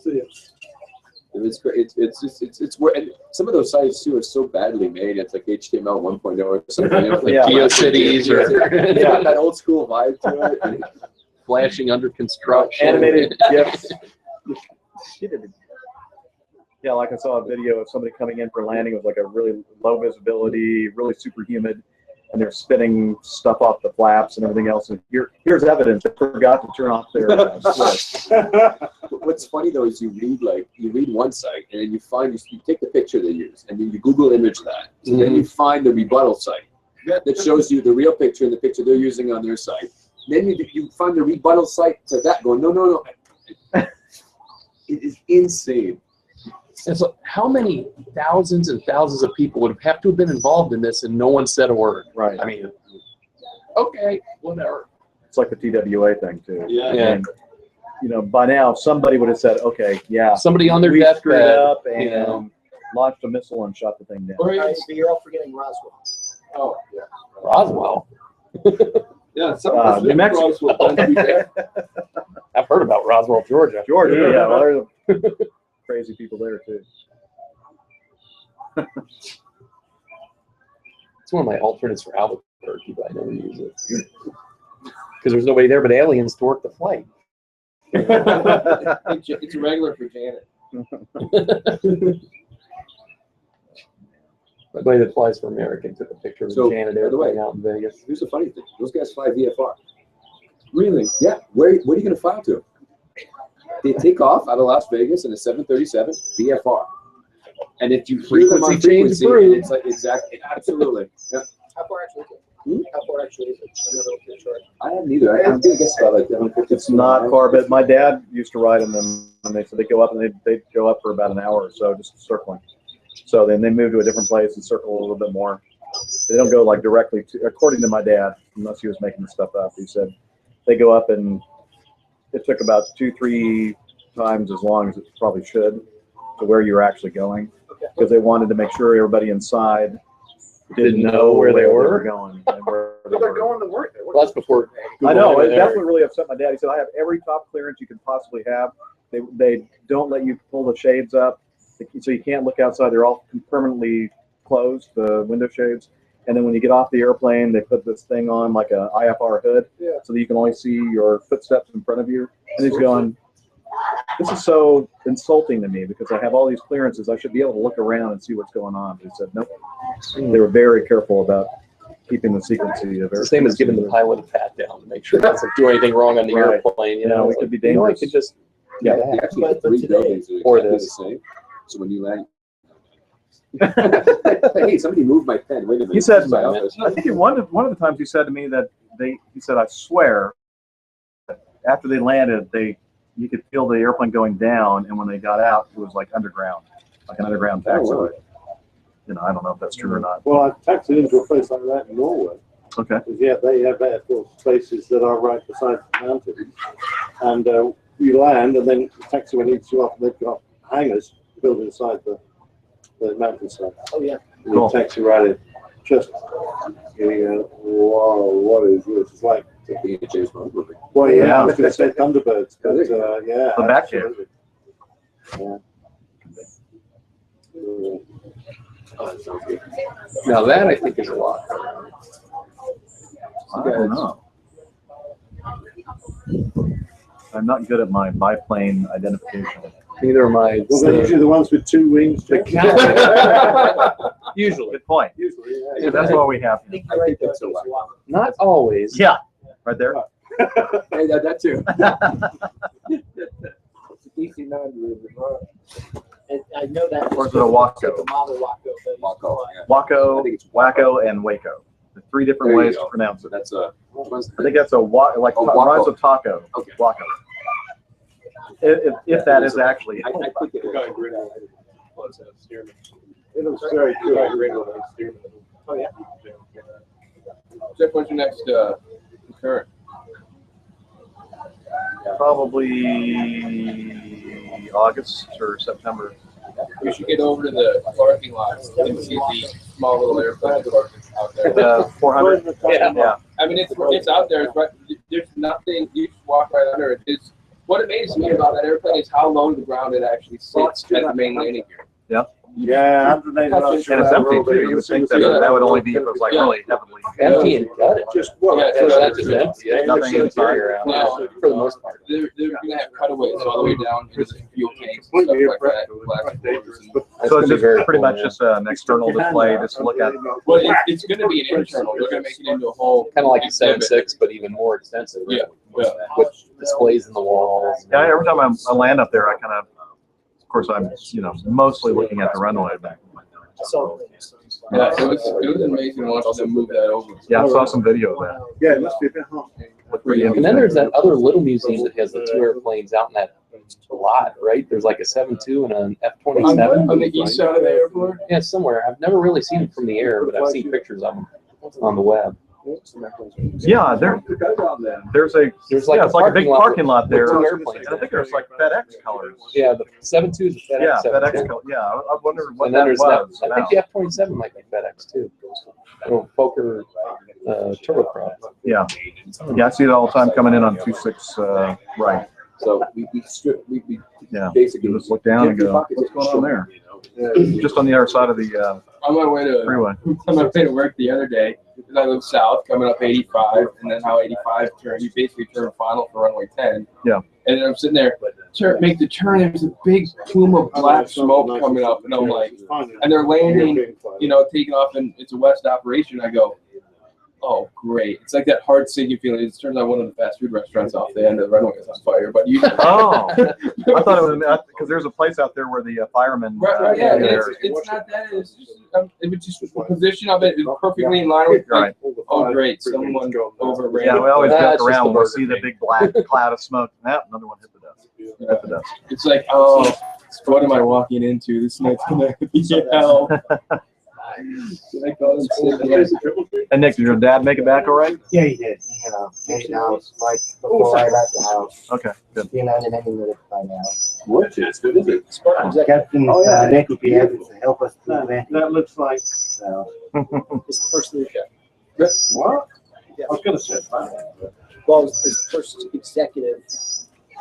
See ya. It's great. It's where and some of those sites too are so badly made. It's like HTML 1.0 or something. Like Yeah. GeoCities or It's got that old school vibe to it. And flashing under construction. Animated GIFs. Yeah, like I saw a video of somebody coming in for landing with like a really low visibility, really super humid, and they're spitting stuff off the flaps and everything else. And here's evidence they forgot to turn off their switch. what's funny though is you read one site and then you take the picture they use and then you Google image that. So then you find the rebuttal site that shows you the real picture and the picture they're using on their site. Then you find the rebuttal site to that going, no. It is insane. And so how many thousands and thousands of people would have to have been involved in this and no one said a word? Right. I mean, okay, whatever. It's like the TWA thing too. Yeah. Yeah. And, you know, by now somebody would have said, okay, yeah, Somebody on their we screwed deathbed. up and you know. launched a missile and shot the thing down. Or But you're all forgetting Roswell. Oh yeah. Roswell. Yeah. Some New Mexico. I've heard about Roswell, Georgia. Georgia, yeah, well, there's crazy people there too. It's one of my alternates for Albuquerque, but I never use it. Because there's nobody there but aliens to work the flight. it's regular for Janet. Everybody that flies for American took a picture of So, Janet by the way, airplane out in Vegas. Here's the funny thing. Those guys fly VFR. Really? Yeah. What are you going to fly to? They take off out of Las Vegas in a 737 VFR. And if you hear them on Frequency change frequency, approved. it's like exactly, absolutely. Yeah. How far actually is it? How far actually is it? I'm not really sure. I haven't either. I'm going to guess about like 150. It's not far, but my dad used to ride in them, and they said they go up and they go up for about an hour or so, just circling. So then they move to a different place and circle a little bit more. They don't go like directly to, according to my dad, unless he was making the stuff up. He said they go up and it took about 2-3 times as long as it probably should to where you're actually going, because they wanted to make sure everybody inside didn't know where they were going. And where they They're were. going to work. Well, that's before. I know, Google that's what really upset my dad. He said, I have every top clearance you could possibly have. They don't let you pull the shades up, so you can't look outside. They're all permanently closed, the window shades. And then when you get off the airplane, they put this thing on like a IFR hood, so that you can only see your footsteps in front of you. And he's going, this is so insulting to me because I have all these clearances. I should be able to look around and see what's going on. But he said, nope. They were very careful about keeping the secrecy of It's the same as giving the pilot a pat down to make sure it doesn't do anything wrong on the Right. airplane. You Yeah, know, we it's could be you know, it dangerous. could just Yeah. They actually have But 3 today- buildings that are Or exactly the this. same. So when you land, hey, somebody moved my pen. Wait a minute. He said, This is my office. I think one of the times he said to me that he said, I swear, after they landed, you could feel the airplane going down, and when they got out, it was like underground, like an underground taxiway. You know, I don't know if that's true or not. Well, I taxied into a place like that in Norway. Okay. Yeah, they have air force bases that are right beside the mountains. And you land, and then the taxiway leads you up, and they've got hangars built inside the mountainside. Oh, yeah. And you taxi right in. Just, you know, wow, what is this? It's like Well, yeah, I was going to say Thunderbirds, but yeah. The back here. absolutely. Yeah. Oh, that sounds good. Now that I think is a lot. I don't know. I'm not good at my biplane identification. Neither am I. Well, they're usually the ones with 2 wings. Usually. Good point. Usually, yeah. Yeah, that's what we have. I think that's a lot. Not always. Yeah, right there. Hey, that too. And I know that. Or is it a Waco? The model Waco. Waco, yeah. Waco, I think it's Waco, and Waco. The 3 different There you ways go. to pronounce it. That's a. I think that's a like Oh, rhymes Waco. with taco. Okay. Waco. If that is actually. I think it Guy Green was a steerman. It was very cool. Guy Green was a steerman. Oh, yeah. Jeff, when's your next concurrent? Probably August or September. We should get over to the parking lots and see the small little airplane parking out there. The 400. Yeah. I mean, it's out there. It's right, there's nothing. You just walk right under it. It's what amazes me about that airplane is how low to the ground it actually sits at the main landing gear. Yeah, underneath. And it's empty too. You would think that that would only be if it was like really heavily. empty and gutted. Just Yeah, So that's just empty. Nothing inside. Now, For the most part. they're gonna have cutaways all the way down into the fuel tanks and stuff like that. Black doors and- So it's just pretty much just an external display just to look at. Well, it's gonna be an internal. They're gonna make it into a whole. Kind of like a exhibit. 7.6, but even more extensive. Yeah, yeah. With displays in the walls. Yeah, every time I land up there, I kind of course, I'm mostly looking at the runway. So, Yeah, it was amazing watching them move that over. Yeah, I saw some video of that. Yeah, it must be a bit hot. And then there's that other little museum that has the 2 airplanes out in that lot, right? There's like a 7.2 and an F-27. On the east side of the airport? Yeah, somewhere. I've never really seen them from the air, but I've seen pictures of them on the web. Yeah, there's like it's a big parking lot there. Two airplanes. And I think there's like FedEx colors. Yeah, the 7.2 is FedEx. Yeah, 7.2. FedEx color. Yeah, I wonder what And then that there's was. that. I think the F-27 might be FedEx too. Little poker turboprop. Yeah, I see it all the time coming in on 26 right. So we Yeah, basically you just look down and go, what's going on there? Just on the other side of the On my way to freeway. on my way to work the other day, because I live south, coming up 85, and then how 85 turn, you basically turn final for runway 10. Yeah. And then I'm sitting there, make the turn, and there's a big plume of black smoke coming up, and I'm like, and they're landing, taking off, and it's a west operation. I go, oh, great. It's like that hard sinking feeling. It turns out one of the fast food restaurants off the end of the runway is on fire. But you Oh, I thought it was because there's a place out there where the firemen. right, yeah, there. it's not that. It's just the position of it is perfectly in line with. Right. Oh, great! Someone overran. Yeah, we always That's joke just around the when we Burger see the King. big black cloud of smoke. Another one hit the dust. Hit the dust. It's like, oh, what am I walking into? This night's gonna be hell. Should I call him sick? And Nick, did your dad make it back all right? Yeah, he did. Made it down right before I left the house. Okay, good. He landed any minute by now. What is good is it? Captain Nick will be able to help us through that. That looks like. So, it's the first leadership. What? Yeah. I was going to say that. Well, it's the first executive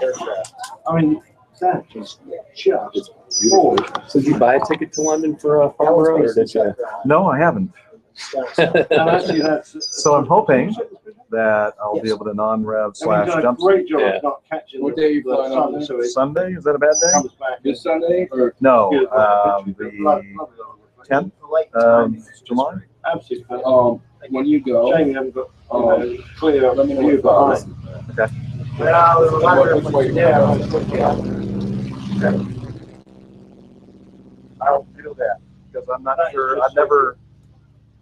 aircraft. I mean, that is just boy. So did you buy a ticket to London for Farmer Road, or did you? No, I haven't. And actually, that's. So I'm hoping that I'll be able to non-rev / jump. Great job Yeah. of not catching What day are you the flying sun, on? so it Sunday? Is that a bad day? comes back. This Sunday or No, the 10th of July. Absolutely. when you go, Shame you haven't got clear let me know view your thoughts. behind. Okay. I don't feel that because I'm not sure. I've never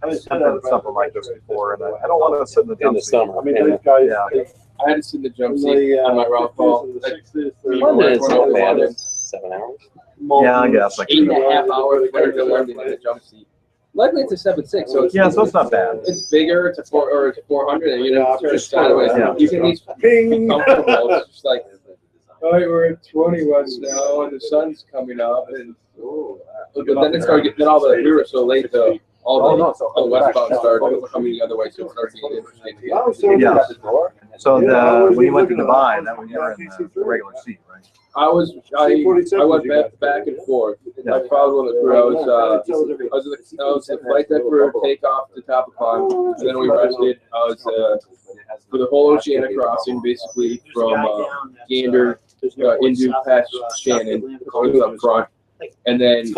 done something like this before, and I don't want to sit in the In jump the seat. summer. I mean, those guys. Yeah. I had to sit in the jump seat on my route call. London is not bad. It's 7 hours. Yeah, I guess. Like, 8.5 hours flight to London in the jump seit. Luckily, it's a 7.6, so it's yeah, so it's not bad. It's bigger. It's a 400, and turn sideways. Yeah. You can at least be comfortable. It's just like, all right, we're at 20 west now, and the sun's coming up, and but then it started getting all the. We were so late though. all day. no, so- Oh, westbound started coming the other way, so it starts getting interesting again. Yeah. So when you went to Dubai, that was you were in the regular seat, right? I went back and forth. I followed on the crew. I was the flight deck for takeoff to Tapacon, and then we rested. I was for the whole Oceanic crossing, basically from Gander into past Shannon, going up front, and then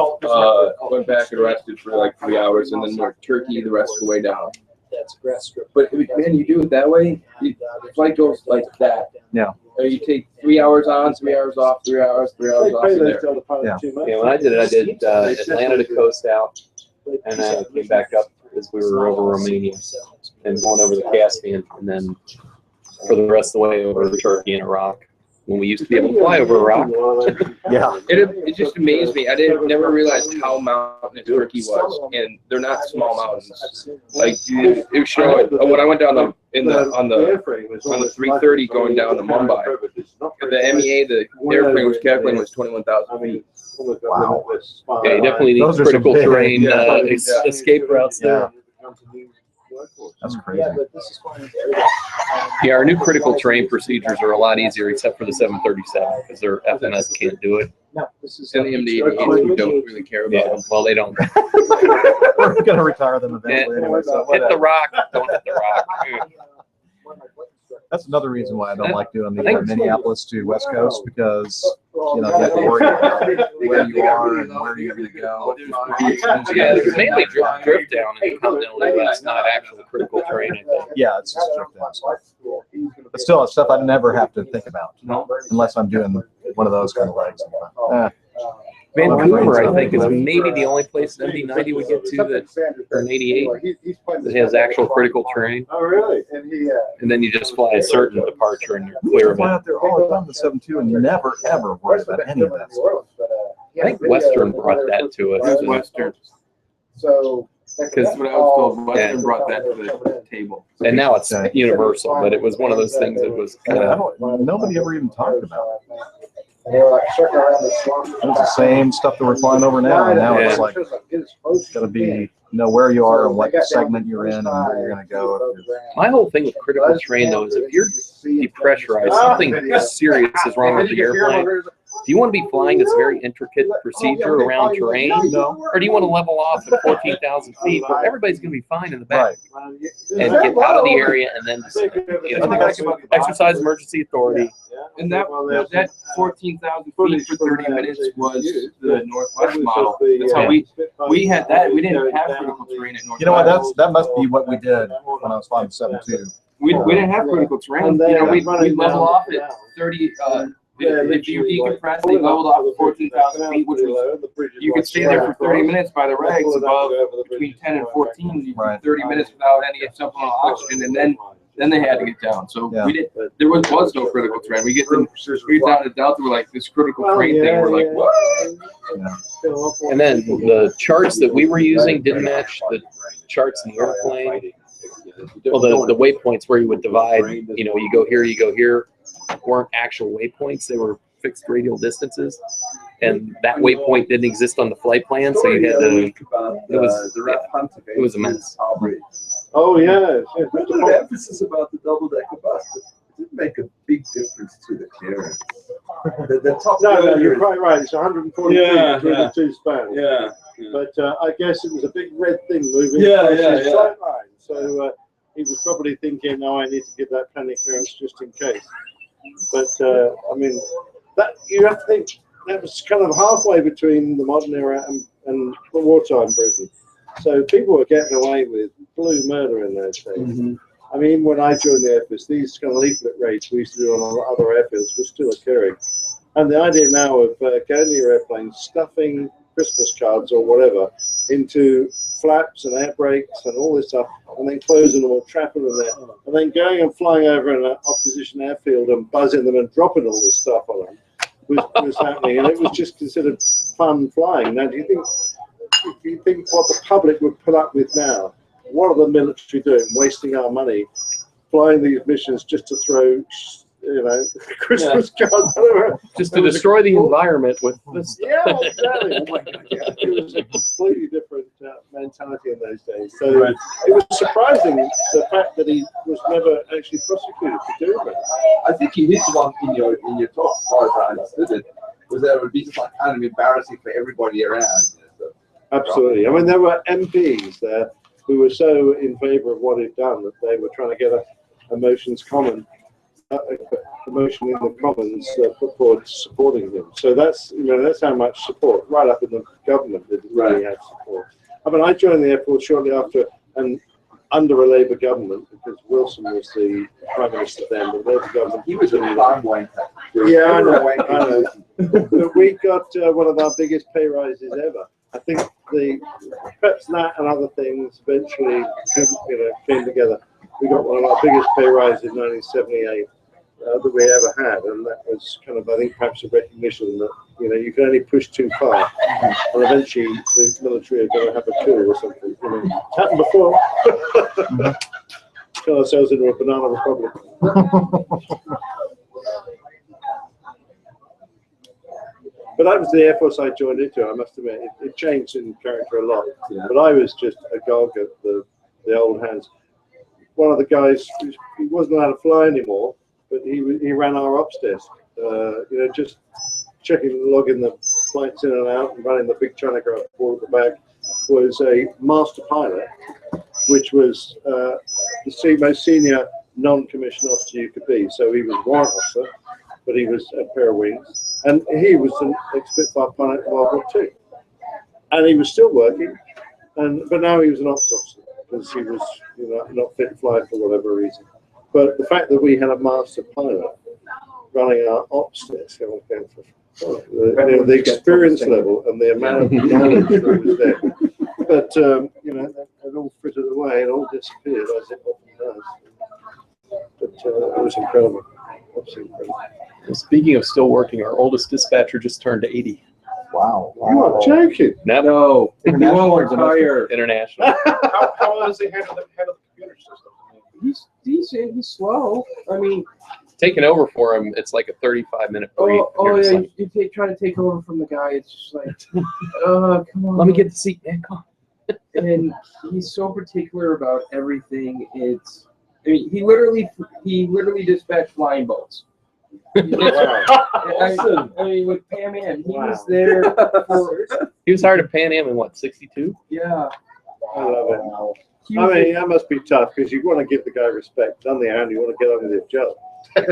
went back and rested for like 3 hours, and then went Turkey the rest of the way down. That's grass strip. But man, you do it that way, the flight goes like that. Yeah. You take 3 hours on, 3 hours off, 3 hours off in there. Yeah. Yeah, when I did it, I did Atlanta to coast out, and then came back up as we were over Romania and going over the Caspian, and then for the rest of the way over Turkey and Iraq. When we used to be able to fly over Iraq. Yeah. It just amazed me. I never realized how mountainous Turkey was, and they're not small mountains. Like it was showing when I went down on the 330 going down to Mumbai, the MEA, the airplane was calculating was 21,000 feet. Wow. Yeah, you definitely need Those are critical some big- terrain yeah. escape routes there. That's crazy. Yeah, our new critical terrain procedures are a lot easier, except for the 737, because their FMS can't do it. And the MD-88s we don't really care about. Yeah, well, they don't. We're gonna retire them eventually anyway. So Hit the whatever. rock, don't hit the rock. That's another reson why I don't like doing the Minneapolis to West Coast, because you have to worry about where you are and where you're going to go. Yeah, it's mainly drift down in the continental U.S., not actual critical terrain. I think. Yeah, it's just drift down stuff. But still, it's stuff I never have to think about, unless I'm doing one of those kind of legs. Vancouver, I think, is maybe the only place an MD-90 would get to that, or an 88, that has actual critical terrain. Oh, really? And then you just fly a certain departure and you're clear I of fly it. out there all the time, the 7.2, and you never, ever worry about any of that stuff. I think Western brought that to us. Western. So. Because when I was told, Western brought that to the table. And now it's universal, but it was one of those things that was kind of. Nobody ever even talked about it. And they were like circling around the swamp. It was the same stuff that we're flying over now, and now it's like, got to be, know where you are and what segment you're in and where you're going to go. My whole thing with critical terrain, though, is if you're depressurized, something serious is wrong with the airplane. Do you want to be flying this very intricate procedure around terrain? No. Or do you want to level off at 14,000 feet where everybody's going to be fine in the back Right. and get out of the area and then just, exercise emergency authority? And that 14,000 feet for 30 minutes was the Northwest model. That's how we had that. We didn't have critical terrain at Northwest. You know what? That must be what we did when I was flying 7.2. We didn't have critical terrain. We level off at 30. If you decompress, they leveled off at 14,000 feet, which was you could stay there for 30 minutes by the regs above between 10 and 14. You Right. 30 minutes without any supplemental oxygen, and then they had to get down. So Yeah. we did. There was no critical terrain. We get down to Delta. We're like this critical terrain thing. We're like, what? And then the charts that we were using didn't match the charts in the airplane. Well, the waypoints where you would divide, you go here, weren't actual waypoints. They were fixed radial distances. And that waypoint didn't exist on the flight plan, so you had to, it was a mess. Oh, yeah. Remember the emphasis about the double-decker bus? It didn't make a big difference to the clearance. The top No, you're quite right. It's 140 feet Yeah, between yeah. the two spans. Yeah. But I guess it was a big red thing moving Yeah, across yeah, his yeah. sight line. So he was probably thinking, "Oh, I need to give that plenty clearance just in case." But I mean, that you have to think that was kind of halfway between the modern era and the wartime Britain. So people were getting away with blue murder in those days. Mm-hmm. I mean, when I joined the Air Force, these kind of leaflet raids we used to do on other airfields were still occurring. And the idea now of going to your airplane, stuffing Christmas cards or whatever into flaps and air brakes and all this stuff, and then closing them or trapping them there, and then going and flying over an opposition airfield and buzzing them and dropping all this stuff on them was happening. And it was just considered fun flying. Now, do you think what the public would put up with now? What are the military doing? Wasting our money, flying these missions just to throw, Christmas cards. Just to destroy the environment with this. Yeah, exactly. Oh my God, yeah. It was a completely different mentality in those days. So it was surprising the fact that he was never actually prosecuted for doing it. I think you hit one in your talk, as far as I understood it, was that it would be just like kind of embarrassing for everybody around. So, absolutely. I mean, there were MPs there who were so in favour of what he'd done that they were trying to get a motion in the Commons put forward supporting him. So that's that's how much support right up in the government didn't really have support. I mean, I joined the Air Force shortly after and under a Labour government because Wilson was the Prime Minister then. The Labour government. He was a farm wanker. Yeah, I know. But we got one of our biggest pay rises ever. I think perhaps that and other things eventually came together. We got one of our biggest pay rises in 1978 that we ever had, and that was kind of, I think, perhaps a recognition that you can only push too far, and eventually the military are going to have a coup or something. It's happened before. Turn ourselves into a banana republic. But that was the Air Force I joined into. I must admit, it changed in character a lot. Yeah. But I was just agog at the old hands. One of the guys, he wasn't allowed to fly anymore, but he ran our ops desk. Just checking, logging the flights in and out, and running the big chronograph aboard the back. Was a master pilot, which was the most senior non-commissioned officer you could be. So he was warrant officer, but he was a pair of wings, and he was an Spitfire pilot in World War II, and he was still working, but now he was an ops officer because he was not fit to fly for whatever reason. But the fact that we had a master pilot running our ops desk, the experience level and the amount of knowledge that was there. But it all frittered away, it all disappeared as it often does. But it was incredible. Absolutely incredible. Well, speaking of still working, our oldest dispatcher just turned 80. Wow. You are joking. No. International or domestic? International. How is the head of the computer system? He's decent. He's slow. I mean, Taking over for him, it's like a 35-minute brief. Yeah. You try to take over from the guy. It's just like, come on. Let me get the seat, man. Come on. And he's so particular about everything. He literally dispatched flying boats. Wow. I mean, with Pan Am, he was there. He was hired at Pan Am in what, 62? Yeah. I love it. I mean, that must be tough because you want to give the guy respect. On the hand, you want to get on with your job.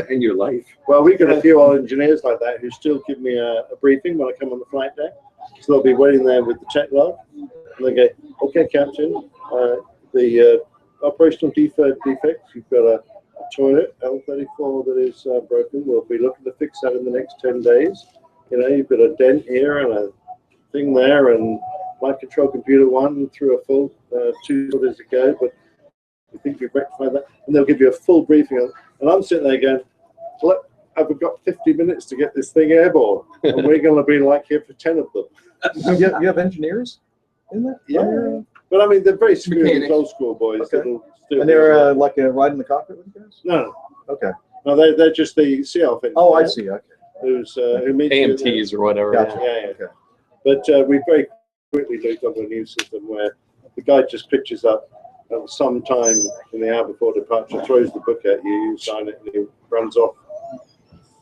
In your life. Well, we've got a few old engineers like that who still give me a briefing when I come on the flight deck. So they'll be waiting there with the tech log. And they go, okay, Captain, the operational defects, you've got a toilet L34 that is broken. We'll be looking to fix that in the next 10 days. You've got a dent here and a thing there, and flight control computer 1 through a full 2 quarters ago, but you think you've rectified that? And they'll give you a full briefing on. And I'm sitting there going, look, I've got 50 minutes to get this thing airborne, and we're going to be like here for 10 of them. You have engineers in there? Yeah. But I mean, they're very smooth, old school boys. Okay. And they're like riding the cockpit with you guys? No. Okay. No, they're just the CL thing. Oh, I see. Okay. Who meets AMTs or whatever. Gotcha. Yeah. Okay. But we very quickly moved on to a new system where the guy just pitches up sometime in the hour before departure, throws the book at you, you sign it, and he runs off.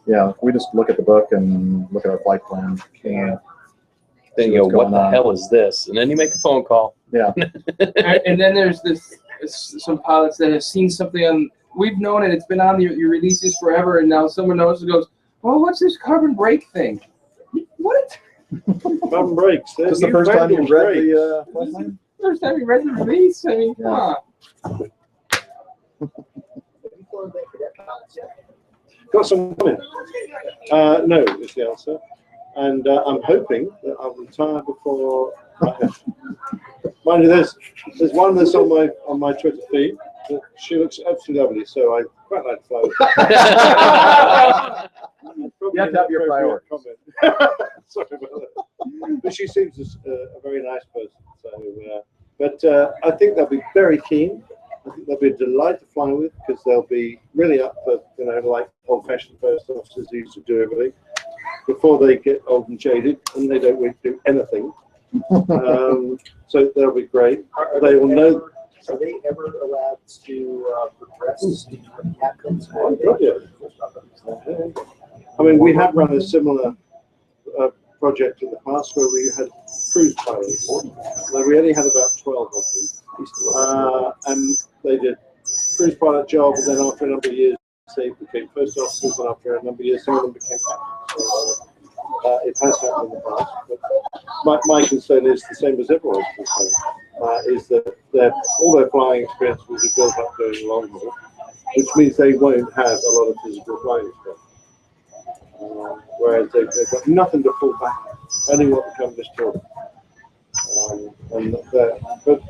Yeah, we just look at the book and look at our flight plan. Yeah. Then you go, what the hell is this? And then you make a phone call. Yeah. And then there's some pilots that have seen something on. We've known it. It's been on your releases forever, and now someone notices and goes, "Oh, what's this carbon brake thing? What? Carbon brakes. This is the first time you've read the flight plan? First time you read the release? I mean, come on." Got some coming. No, is the answer. And I'm hoping that I'll retire before. Mind you, there's one that's on my Twitter feed. She looks absolutely lovely, so I quite like to fly with her. You have to have your fireworks. Sorry about that. But she seems a very nice person. So, I think they'll be very keen. I think they'll be a delight to fly with because they'll be really up for, like old-fashioned first officers who used to do everything before they get old and jaded and they don't really do anything. So that'll be great. They will know. Are they ever allowed to progress between captains? I mean, we have run a similar project in the past where we had cruise pilots. We only had about 12 of them. And they did cruise pilot job, and then after a number of years, they became first officers, and after a number of years, some of them became captains. So, it has happened in the past. But my concern is the same as everyone's concern, is that all their flying experience will be built up during long haul, which means they won't have a lot of physical flying experience. Whereas they've got nothing to fall back on, only what becomes this job. But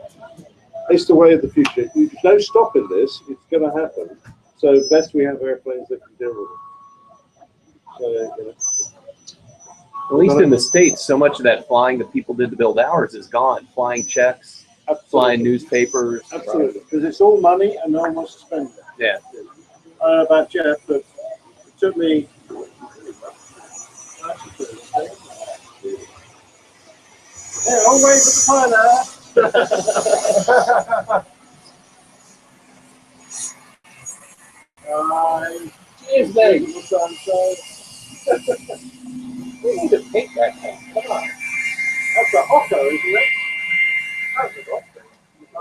it's the way of the future. There's no stopping this. It's going to happen. So best we have airplanes that can deal with it. So, you know. At least in the States, so much of that flying that people did to build ours is gone. Flying checks, flying newspapers. Absolutely, because it's all money and no one wants to spend it. Yeah. I don't know about Jeff, but it took me. Yeah, I'll wait for the pilot. Cheers, mate. We need to pick that thing. Come on. That's a Hocko, isn't it? That's a Hocko.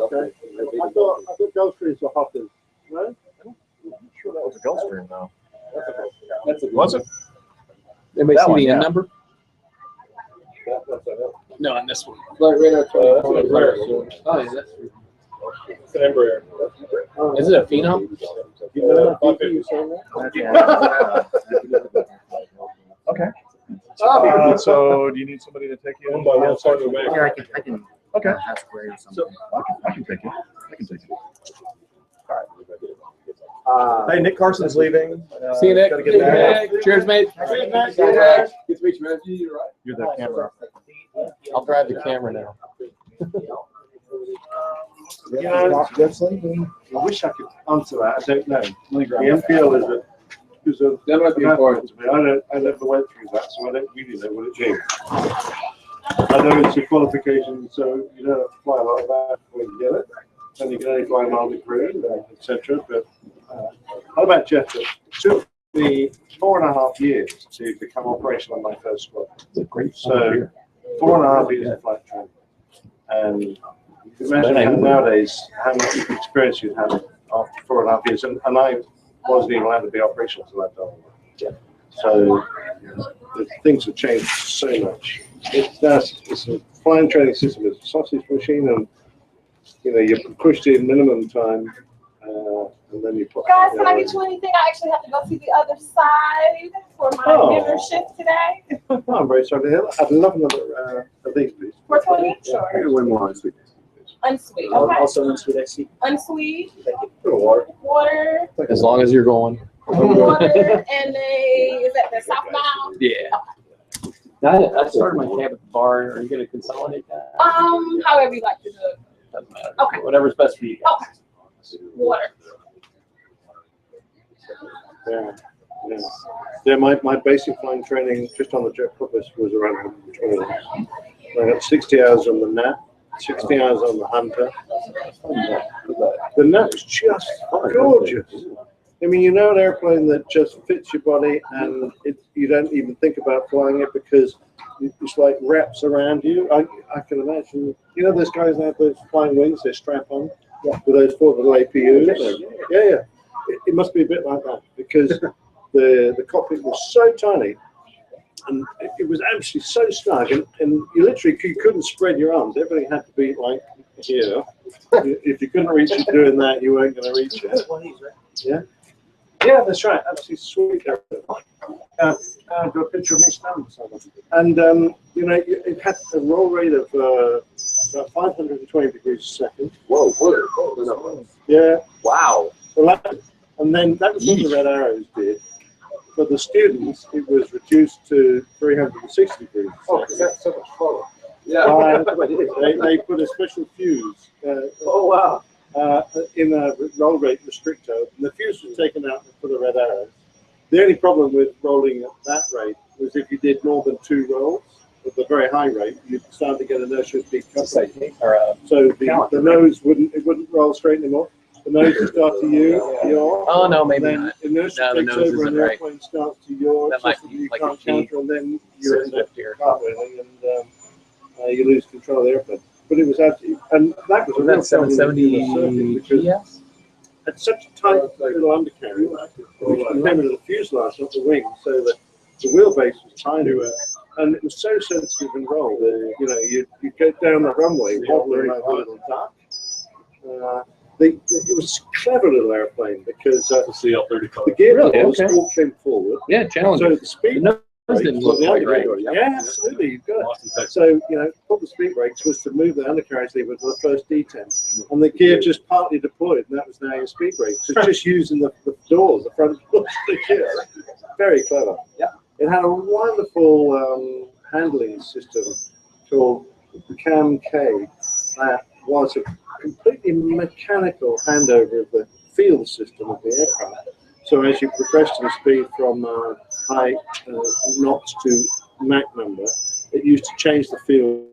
Okay. I thought Gulfstreams were Hockers, right? I'm sure that was a Gulfstream, though. That's a Was it? Anybody That see one, the yeah. end number? No, on this one. Right, radar. That's an Embraer. Oh, yeah, that's It's an Embraer. Is it a Phenom? Okay. So, do you need somebody to take you? Yeah, I can. Okay. Ask Ray or something. I can take you. I can take you. Hey, Nick Carson's leaving. See you, Nick. Gotta get back. Cheers, mate. Good to meet you, man. You're right. You're the camera. I'll drive the camera now. You know, I wish I could answer that. I don't know. The MPL is That might be important. to me. I never went through that, so I don't really know what it means. I know it's a qualification, so you don't have to fly a lot of that before you get it. And you can only fly mild degree, etc. But how about Jeff? It took me 4.5 years to become operational on my first squad. So 4.5 years of flight training. And you can imagine nowadays how much experience you have after 4.5 years. And I wasn't even allowed to be operational until that time. Yeah. So things have changed so much. It's a flying training system. It's a sausage machine, and you know you're pushed in minimum time, and then you put. Guys, can I get you anything? I actually have to go to the other side for my dinner shift today. Oh, I'm very sorry to hear that. I'd love another of these, please. 420? Sure. One more, sweet. Unsweet. Okay. Also unsweet, I see. Unsweet. Water. Water. As long as you're going. Water. And is that the South Nile? Yeah. I started my camp at the bar. Are you going to consolidate that? However you like to do it. Doesn't matter. Okay. Whatever's best for you guys. Okay. Water. Yeah. My basic flying training just on the jet propellers was around 120 hours. I got 60 hours on the Gnat, 60 hours on the Hunter. The Gnat is just gorgeous. I mean, you know, an airplane that just fits your body, and you don't even think about flying it because it's like wraps around you. I can imagine. You know, those guys that have those flying wings, they strap on with those 4 little APUs. Yeah. It must be a bit like that because the cockpit was so tiny, and it was absolutely so snug, and you literally couldn't spread your arms. Everything had to be like here. If you couldn't reach it doing that, you weren't going to reach it. Yeah. Yeah, that's right. Absolutely sweet. I've got a picture of me standing beside it. And, you know, it had a roll rate of about 520 degrees a second. Whoa. Yeah. Wow. And then that was what the Red Arrows did. For the students, it was reduced to 360 degrees. Oh, because that's so much slower. Yeah. They put a special fuse. Oh, wow. In a roll rate restrictor, and the fuse was taken out for the Red Arrows. The only problem with rolling at that rate was if you did more than 2 rolls, at the very high rate, you'd start to get inertia speed coupling. Or, So the nose wouldn't roll straight anymore. The nose would start to yaw. Oh, no, maybe then not. inertia No, the takes nose over and isn't the right. airplane starts to yaw. That Just might so be you like a can't key. counter, and then you end up 650 or cartwheeling and you lose control of the airplane. But it was absolutely, and that was a real That's problem in 770 the circuit because GS? it's such a tight little undercarriage, which came into the fuselage, not the wing, so that the wheelbase was tiny, and it was so sensitive and roll that you go down the runway wobbling like a little duck. It was a clever little airplane because the gearbox all came forward. Yeah, challenging. So the speed Didn't look quite right. Yeah, absolutely. You've got it. So, put the speed brakes was to move the undercarriage lever to the first detent. And the gear just partly deployed, and that was now your speed brakes. It's just using the doors, the front doors of the gear. Very clever. Yeah. It had a wonderful handling system called CAM-K that was a completely mechanical handover of the field system of the aircraft. So as you progressed in speed from high knots to Mach number, it used to change the field